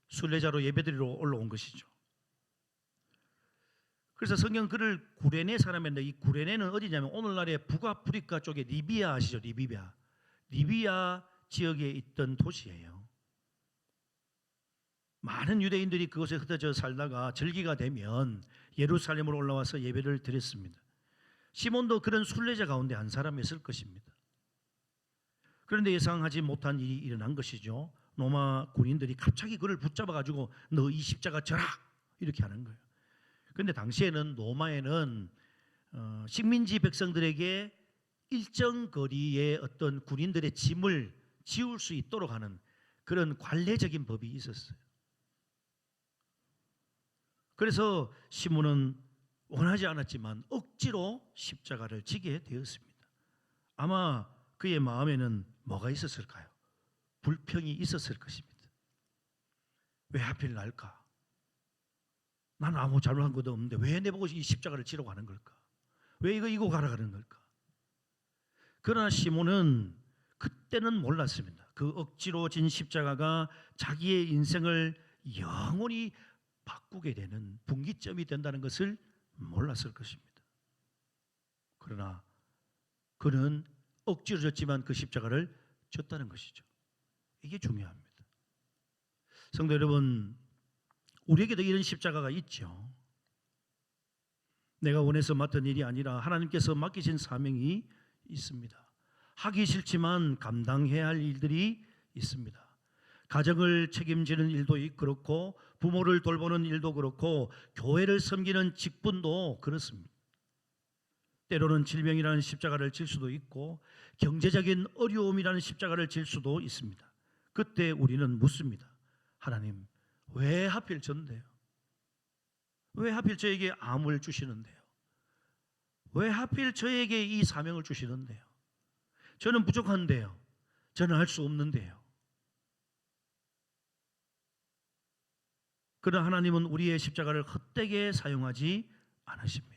순례자로 예배드리러 올라온 것이죠. 그래서 성경 그를 구레네 사람인데, 이 구레네는 어디냐면 오늘날의 북아프리카 쪽에 리비아 아시죠? 리비아 지역에 있던 도시예요. 많은 유대인들이 그곳에 흩어져 살다가 절기가 되면 예루살렘으로 올라와서 예배를 드렸습니다. 시몬도 그런 순례자 가운데 한 사람이었을 것입니다. 그런데 예상하지 못한 일이 일어난 것이죠. 로마 군인들이 갑자기 그를 붙잡아가지고 너 이 십자가 져라 이렇게 하는 거예요. 그런데 당시에는 로마에는 식민지 백성들에게 일정 거리에 어떤 군인들의 짐을 지울 수 있도록 하는 그런 관례적인 법이 있었어요. 그래서 시몬은 원하지 않았지만 억지로 십자가를 지게 되었습니다. 아마 그의 마음에는 뭐가 있었을까요? 불평이 있었을 것입니다. 왜 하필 날까? 나는 아무 잘못한 것도 없는데 왜 내보고 이 십자가를 지라고 하는 걸까? 왜 이거 가라 하는 걸까? 그러나 시몬은 그때는 몰랐습니다. 그 억지로 진 십자가가 자기의 인생을 영원히 바꾸게 되는 분기점이 된다는 것을 몰랐을 것입니다. 그러나 그는 억지로 졌지만 그 십자가를 졌다는 것이죠. 이게 중요합니다. 성도 여러분, 우리에게도 이런 십자가가 있죠. 내가 원해서 맡은 일이 아니라 하나님께서 맡기신 사명이 있습니다. 하기 싫지만 감당해야 할 일들이 있습니다. 가정을 책임지는 일도 그렇고, 부모를 돌보는 일도 그렇고, 교회를 섬기는 직분도 그렇습니다. 때로는 질병이라는 십자가를 질 수도 있고, 경제적인 어려움이라는 십자가를 질 수도 있습니다. 그때 우리는 묻습니다. 하나님, 왜 하필 전데요? 왜 하필 저에게 암을 주시는데요? 왜 하필 저에게 이 사명을 주시는데요? 저는 부족한데요. 저는 할 수 없는데요. 그러나 하나님은 우리의 십자가를 헛되게 사용하지 않으십니다.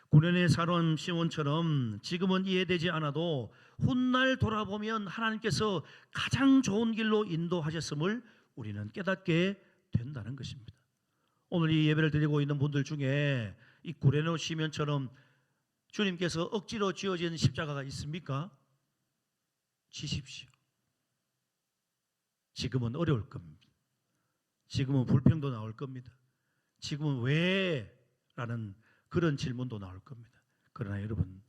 구레네 사람 시몬처럼 지금은 이해되지 않아도 훗날 돌아보면 하나님께서 가장 좋은 길로 인도하셨음을 우리는 깨닫게 된다는 것입니다. 오늘 이 예배를 드리고 있는 분들 중에 이 구레네 시몬처럼 주님께서 억지로 지어진 십자가가 있습니까? 지십시오. 지금은 어려울 겁니다. 지금은 불평도 나올 겁니다. 지금은 왜? 라는 그런 질문도 나올 겁니다. 그러나 여러분,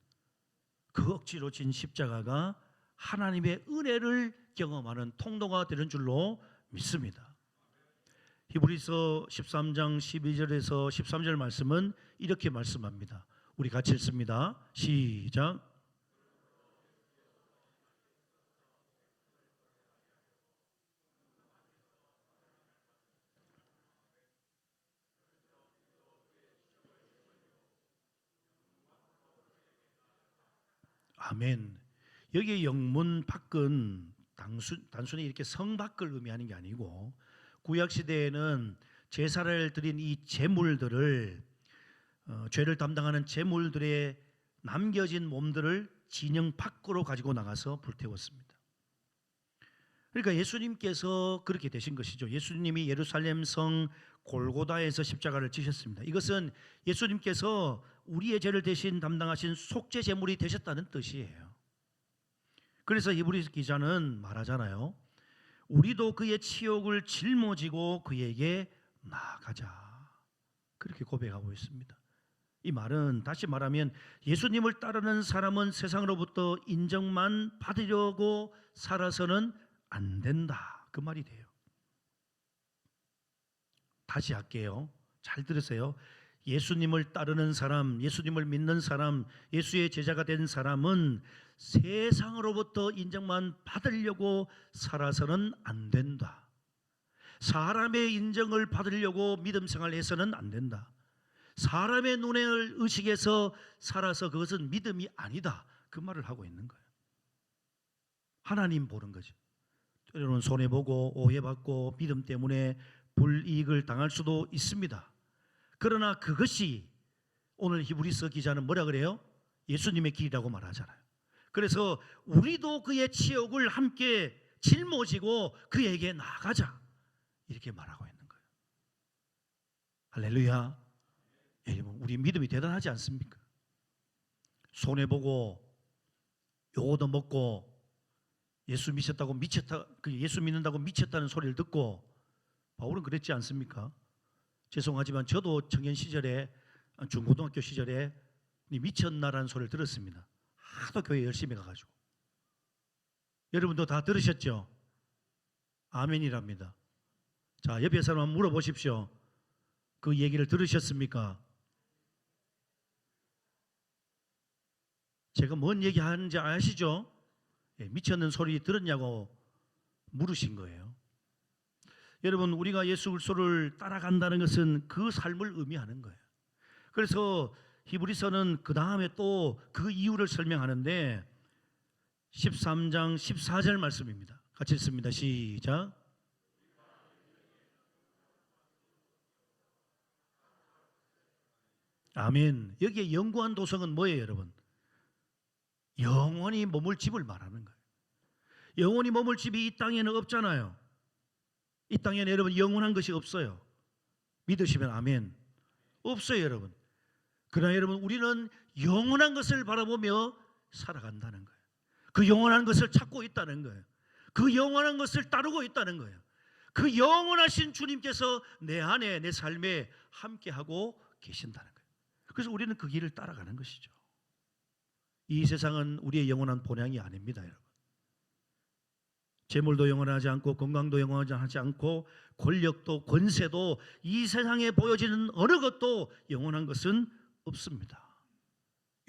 그 억지로 진 십자가가 하나님의 은혜를 경험하는 통로가 되는 줄로 믿습니다. 히브리서 13장 12절에서 13절 말씀은 이렇게 말씀합니다. 우리 같이 읽습니다. 시작. 아멘. 여기에 영문 밖은 단순히 이렇게 성 밖을 의미하는 게 아니고, 구약 시대에는 제사를 드린 이 제물들을 죄를 담당하는 제물들의 남겨진 몸들을 진영 밖으로 가지고 나가서 불태웠습니다. 그러니까 예수님께서 그렇게 되신 것이죠. 예수님이 예루살렘 성 골고다에서 십자가를 지셨습니다. 이것은 예수님께서 우리의 죄를 대신 담당하신 속죄 제물이 되셨다는 뜻이에요. 그래서 히브리 기자는 말하잖아요. 우리도 그의 치욕을 짊어지고 그에게 나아가자. 그렇게 고백하고 있습니다. 이 말은 다시 말하면 예수님을 따르는 사람은 세상으로부터 인정만 받으려고 살아서는 안 된다. 그 말이 돼요. 다시 할게요. 잘 들으세요. 예수님을 따르는 사람, 예수님을 믿는 사람, 예수의 제자가 된 사람은 세상으로부터 인정만 받으려고 살아서는 안 된다. 사람의 인정을 받으려고 믿음 생활해서는 안 된다. 사람의 눈을 의식해서 살아서 그것은 믿음이 아니다. 그 말을 하고 있는 거예요. 하나님 보는 거죠. 때로는 손해보고 오해받고 믿음 때문에 불이익을 당할 수도 있습니다. 그러나 그것이 오늘 히브리서 기자는 뭐라 그래요? 예수님의 길이라고 말하잖아요. 그래서 우리도 그의 치욕을 함께 짊어지고 그에게 나아가자 이렇게 말하고 있는 거예요. 할렐루야. 여러분, 우리 믿음이 대단하지 않습니까? 손해보고 요거도 먹고 예수 믿었다고 미쳤다, 예수 믿는다고 미쳤다는 소리를 듣고 바울은 그랬지 않습니까? 죄송하지만 저도 청년 시절에 중고등학교 시절에 미쳤나라는 소리를 들었습니다. 하도 교회 열심히 가가지고. 여러분도 다 들으셨죠? 아멘이랍니다. 자, 옆에 사람 한번 물어보십시오. 그 얘기를 들으셨습니까? 제가 뭔 얘기하는지 아시죠? 미쳤는 소리 들었냐고 물으신 거예요. 여러분, 우리가 예수 그리스도를 따라간다는 것은 그 삶을 의미하는 거예요. 그래서 히브리서는 그 다음에 또 그 이유를 설명하는데 13장 14절 말씀입니다. 같이 읽습니다. 시작. 아멘. 여기에 영구한 도성은 뭐예요, 여러분? 영원히 머물 집을 말하는 거예요. 영원히 머물 집이 이 땅에는 없잖아요. 이 땅에는 여러분 영원한 것이 없어요. 믿으시면 아멘. 없어요, 여러분. 그러나 여러분, 우리는 영원한 것을 바라보며 살아간다는 거예요. 그 영원한 것을 찾고 있다는 거예요. 그 영원한 것을 따르고 있다는 거예요. 그 영원하신 주님께서 내 안에, 내 삶에 함께하고 계신다는 거예요. 그래서 우리는 그 길을 따라가는 것이죠. 이 세상은 우리의 영원한 본향이 아닙니다, 여러분. 재물도 영원하지 않고 건강도 영원하지 않고 권력도 권세도 이 세상에 보여지는 어느 것도 영원한 것은 없습니다.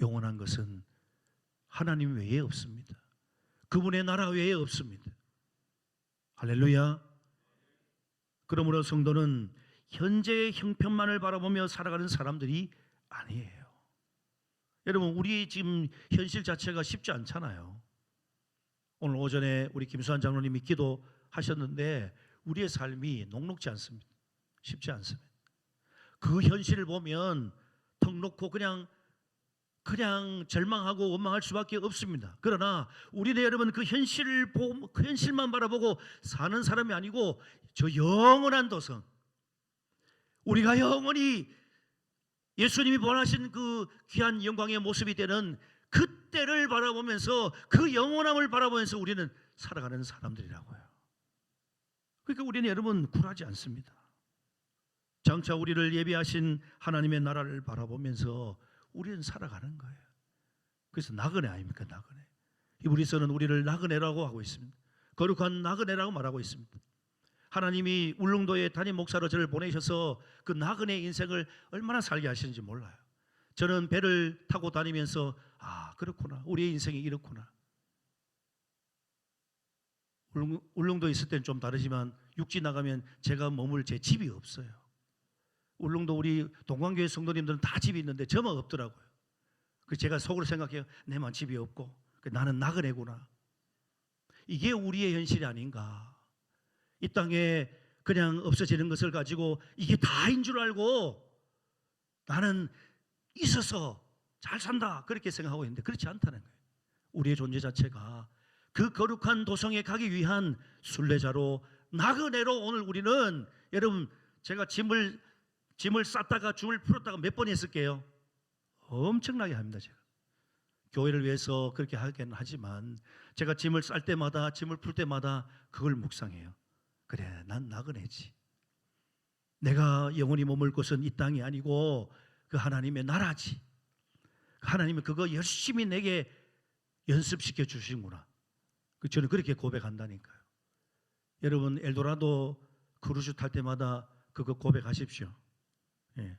영원한 것은 하나님 외에 없습니다. 그분의 나라 외에 없습니다. 할렐루야. 그러므로 성도는 현재의 형편만을 바라보며 살아가는 사람들이 아니에요. 여러분, 우리 지금 현실 자체가 쉽지 않잖아요. 오늘 오전에 우리 김수환 장로님이 기도하셨는데 우리의 삶이 녹록지 않습니다. 쉽지 않습니다. 그 현실을 보면 턱 놓고 그냥 절망하고 원망할 수밖에 없습니다. 그러나 우리는 여러분 그 현실을 보고 그 현실만 바라보고 사는 사람이 아니고 저 영원한 도성, 우리가 영원히 예수님이 원하신 그 귀한 영광의 모습이 되는 그때를 바라보면서 그 영원함을 바라보면서 우리는 살아가는 사람들이라고요. 그러니까 우리는 여러분 굴하지 않습니다. 장차 우리를 예비하신 하나님의 나라를 바라보면서 우리는 살아가는 거예요. 그래서 나그네 아닙니까? 나그네. 히브리서는 우리를 나그네라고 하고 있습니다. 거룩한 나그네라고 말하고 있습니다. 하나님이 울릉도에 담임 목사로 저를 보내셔서 그 나그네 인생을 얼마나 살게 하시는지 몰라요. 저는 배를 타고 다니면서 그렇구나, 우리의 인생이 이렇구나. 울릉도에 있을 때는 좀 다르지만 육지 나가면 제가 머물 제 집이 없어요. 울릉도 우리 동광교회 성도님들은 다 집이 있는데 저만 없더라고요. 그래서 제가 속으로 생각해요. 내만 집이 없고 나는 나그네구나. 이게 우리의 현실이 아닌가. 이 땅에 그냥 없어지는 것을 가지고 이게 다인 줄 알고 나는 있어서 잘 산다 그렇게 생각하고 있는데 그렇지 않다는 거예요. 우리의 존재 자체가 그 거룩한 도성에 가기 위한 순례자로 나그네로 오늘 우리는 여러분 제가 짐을 쌌다가 줄을 풀었다가 몇 번 했을게요. 엄청나게 합니다. 제가 교회를 위해서 그렇게 하긴 하지만 제가 짐을 쌀 때마다 짐을 풀 때마다 그걸 묵상해요. 그래, 난 나그네지. 내가 영원히 머물 곳은 이 땅이 아니고 그 하나님의 나라지. 하나님은 그거 열심히 내게 연습시켜 주시는구나. 저는 그렇게 고백한다니까요. 여러분 엘도라도 크루즈 탈 때마다 그거 고백하십시오. 예.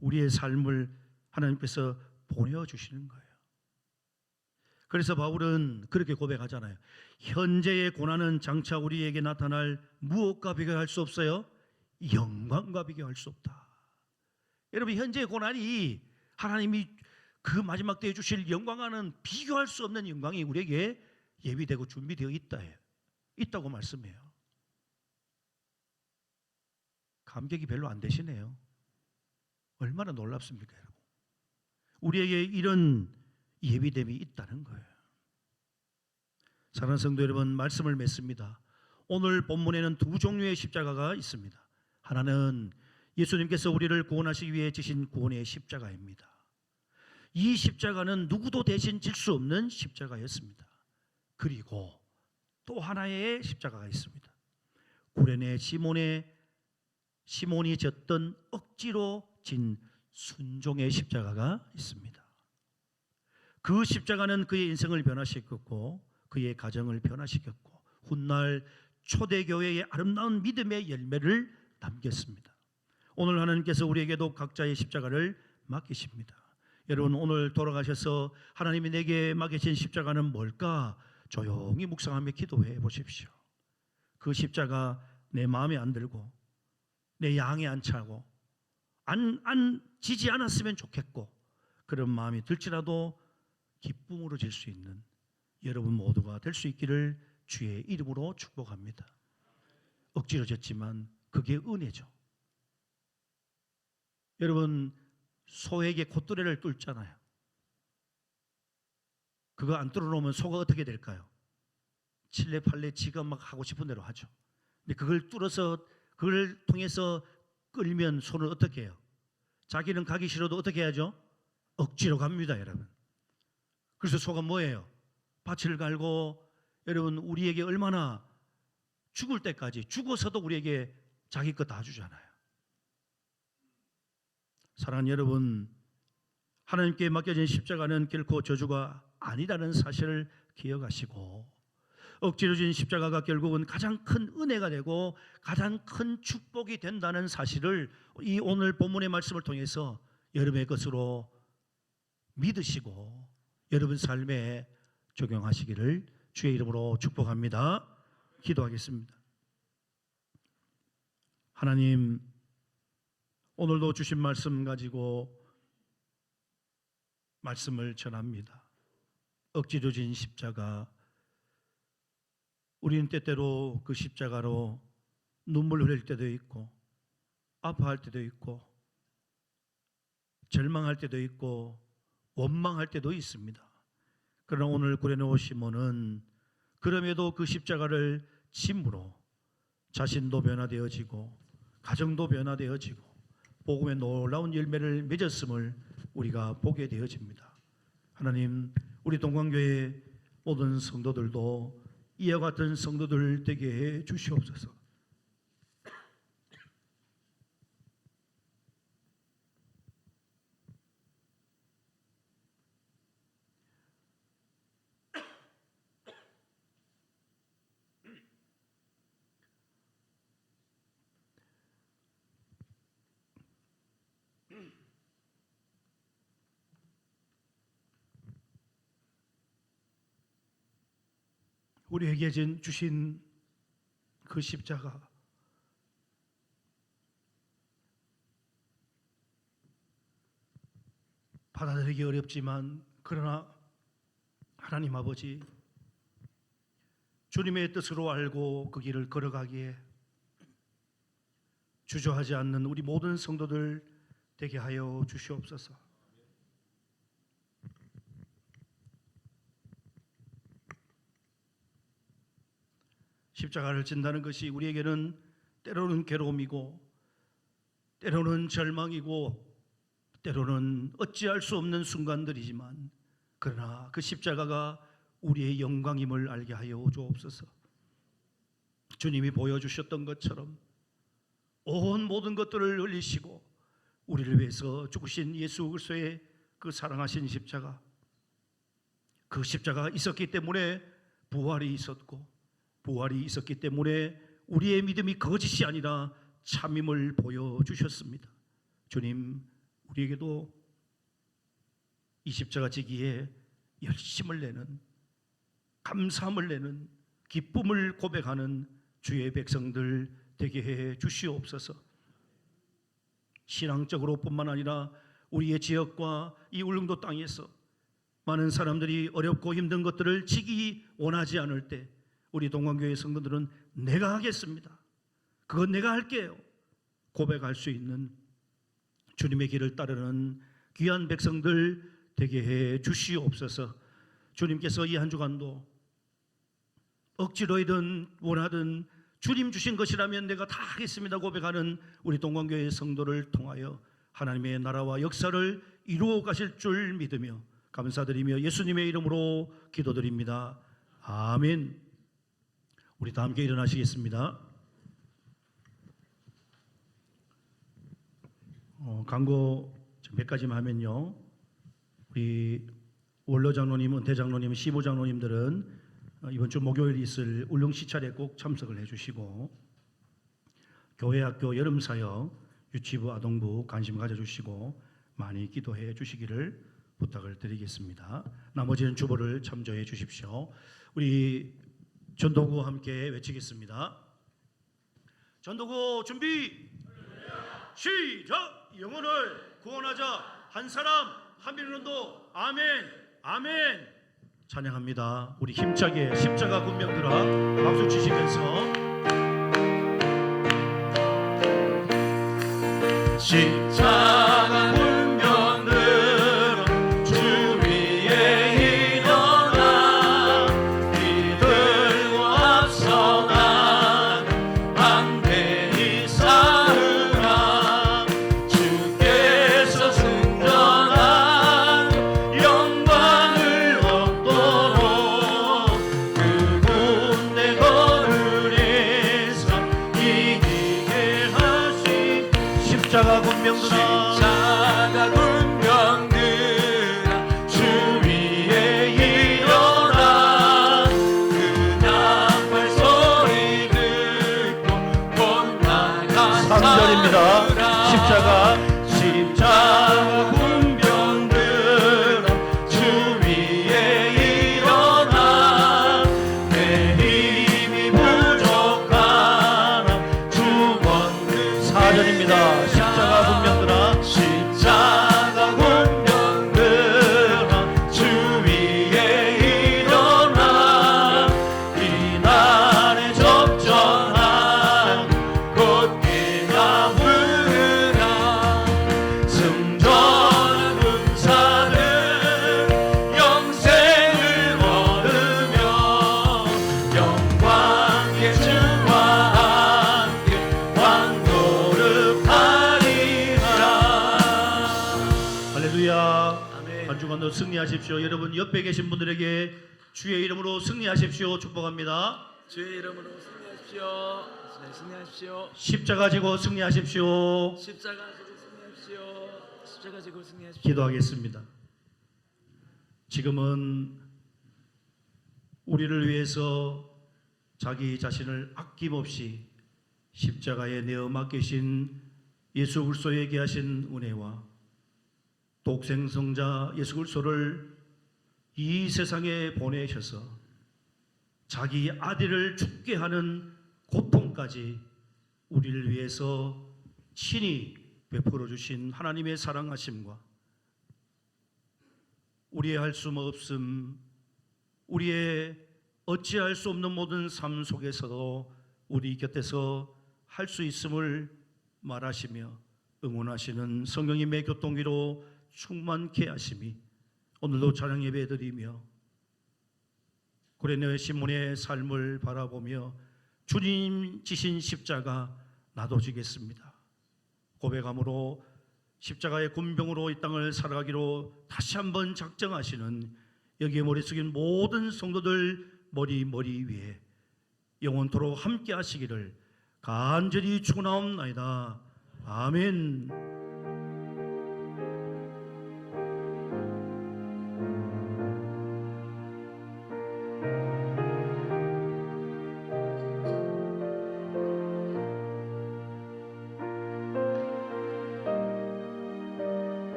우리의 삶을 하나님께서 보내주시는 거예요. 그래서 바울은 그렇게 고백하잖아요. 현재의 고난은 장차 우리에게 나타날 무엇과 비교할 수 없어요? 영광과 비교할 수 없다. 여러분 현재의 고난이 하나님이 그 마지막 때에 주실 영광과는 비교할 수 없는 영광이 우리에게 예비되고 준비되어 있다고 말씀해요. 감격이 별로 안 되시네요. 얼마나 놀랍습니까, 여러분? 우리에게 이런 예비됨이 있다는 거예요. 사랑하는 성도 여러분, 말씀을 맺습니다. 오늘 본문에는 두 종류의 십자가가 있습니다. 하나는 예수님께서 우리를 구원하시기 위해 지신 구원의 십자가입니다. 이 십자가는 누구도 대신 질 수 없는 십자가였습니다. 그리고 또 하나의 십자가가 있습니다. 구레네 시몬이 졌던 억지로 진 순종의 십자가가 있습니다. 그 십자가는 그의 인생을 변화시켰고 그의 가정을 변화시켰고 훗날 초대교회의 아름다운 믿음의 열매를 남겼습니다. 오늘 하나님께서 우리에게도 각자의 십자가를 맡기십니다. 여러분 오늘 돌아가셔서 하나님이 내게 맡기신 십자가는 뭘까? 조용히 묵상하며 기도해 보십시오. 그 십자가 내 마음에 안 들고 내 양에 안 차고 안 지지 않았으면 좋겠고 그런 마음이 들지라도 기쁨으로 질 수 있는 여러분 모두가 될 수 있기를 주의 이름으로 축복합니다. 억지로 졌지만 그게 은혜죠. 여러분 소에게 콧뚜레를 뚫잖아요. 그거 안 뚫어놓으면 소가 어떻게 될까요? 칠레 팔레 지가 막 하고 싶은 대로 하죠. 근데 그걸 뚫어서 그걸 통해서 끌면 소는 어떻게 해요? 자기는 가기 싫어도 어떻게 해야죠? 억지로 갑니다, 여러분. 그래서 소가 뭐예요? 밭을 갈고 여러분 우리에게 얼마나 죽을 때까지 죽어서도 우리에게 자기 것 다 주잖아요. 사랑하는 여러분, 하나님께 맡겨진 십자가는 결코 저주가 아니라는 사실을 기억하시고 억지로 진 십자가가 결국은 가장 큰 은혜가 되고 가장 큰 축복이 된다는 사실을 이 오늘 본문의 말씀을 통해서 여러분의 것으로 믿으시고 여러분 삶에 적용하시기를 주의 이름으로 축복합니다. 기도하겠습니다. 하나님, 오늘도 주신 말씀 가지고 말씀을 전합니다. 억지로 진 십자가, 우리는 때때로 그 십자가로 눈물 흘릴 때도 있고 아파할 때도 있고 절망할 때도 있고 원망할 때도 있습니다. 그러나 오늘 구레네 시몬은 그럼에도 그 십자가를 짐으로 자신도 변화되어지고 가정도 변화되어지고 복음의 놀라운 열매를 맺었음을 우리가 보게 되어집니다. 하나님, 우리 동광교회 모든 성도들도 이와 같은 성도들 되게 해 주시옵소서. 우리에게 주신 그 십자가, 받아들이기 어렵지만 그러나 하나님 아버지, 주님의 뜻으로 알고 그 길을 걸어가기에 주저하지 않는 우리 모든 성도들 되게 하여 주시옵소서. 십자가를 진다는 것이 우리에게는 때로는 괴로움이고 때로는 절망이고 때로는 어찌할 수 없는 순간들이지만 그러나 그 십자가가 우리의 영광임을 알게 하여 주옵소서. 주님이 보여주셨던 것처럼 온 모든 것들을 흘리시고 우리를 위해서 죽으신 예수 그리스도의 그 사랑하신 십자가, 그 십자가가 있었기 때문에 부활이 있었고, 부활이 있었기 때문에 우리의 믿음이 거짓이 아니라 참임을 보여주셨습니다. 주님, 우리에게도 이 십자가 지기에 열심을 내는, 감사함을 내는, 기쁨을 고백하는 주의 백성들 되게 해 주시옵소서. 신앙적으로 뿐만 아니라 우리의 지역과 이 울릉도 땅에서 많은 사람들이 어렵고 힘든 것들을 지기 원하지 않을 때 우리 동관교회 성도들은 내가 하겠습니다, 그건 내가 할게요 고백할 수 있는 주님의 길을 따르는 귀한 백성들 되게 해 주시옵소서. 주님께서 이 한 주간도 억지로이든 원하든 주님 주신 것이라면 내가 다 하겠습니다 고백하는 우리 동관교회 성도를 통하여 하나님의 나라와 역사를 이루어 가실 줄 믿으며 감사드리며 예수님의 이름으로 기도드립니다. 아멘. 우리 다 함께 일어나시겠습니다. 광고 몇 가지만 하면요, 우리 원로 장로님, 은퇴 장로님, 시부 장로님들은 이번 주 목요일 있을 울릉 시찰에 꼭 참석을 해주시고, 교회 학교 여름 사역 유치부 아동부 관심 가져주시고 많이 기도해 주시기를 부탁을 드리겠습니다. 나머지는 주보를 참조해 주십시오. 우리 전도구 함께 외치겠습니다. 전도구 준비 시작. 영혼을 구원하자, 한 사람 한 민원도. 아멘 아멘. 찬양합니다. 우리 힘차게 십자가 군병들아 박수 치시면서 십자가 군병들아 주 위에 일어나 이들고 앞서 나는 방대히 싸우라. 주께서 승전한 영광을 얻도록 그 군대 거느리사 이기게 하시. 십자가 군병들아 십자가 군병들아 주 위에 일어나 그 나팔 소리 듣고 곧 나가 3절입니다. 십자가 군병들아 주 위에 일어나 내 힘이 부족하나 주 권능 4절입니다. 십자가 군병들아 십자가 군병들아 주 위에 일어나 이날에 적전한 곧게 나무라. 승전한 군사는 영생을 얻으며 영광의 주와 함께 왕노릇하리라. 할렐루야. 아멘. 한 주간도 승리하십시오. 여러분 옆에 계신 분들에게 주의 이름으로 승리하십시오 축복합니다. 주의 이름으로 승리하십시오. 네, 승리하십시오. 십자가 지고 승리하십시오. 십자가 지고 승리하십시오. 십자가 지고 승리하십시오. 기도하겠습니다. 지금은 우리를 위해서 자기 자신을 아낌없이 십자가에 내어 맡기신 예수 그리스도에게 하신 은혜와 독생성자 예수 그리스도를 이 세상에 보내셔서 자기 아들을 죽게 하는 고통까지 우리를 위해서 친히 베풀어 주신 하나님의 사랑하심과 우리의 할 수 없음, 우리의 어찌할 수 없는 모든 삶 속에서도 우리 곁에서 할 수 있음을 말하시며 응원하시는 성령님의 교통기로 충만케 하심이 오늘도 찬양 예배 드리며 고레네 시몬의 삶을 바라보며 주님 지신 십자가 나도 지겠습니다 고백함으로 십자가의 군병으로 이 땅을 살아가기로 다시 한번 작정하시는 여기에 머리 숙인 모든 성도들 머리 위에 영원토록 함께 하시기를 간절히 축원하옵나이다. 아멘.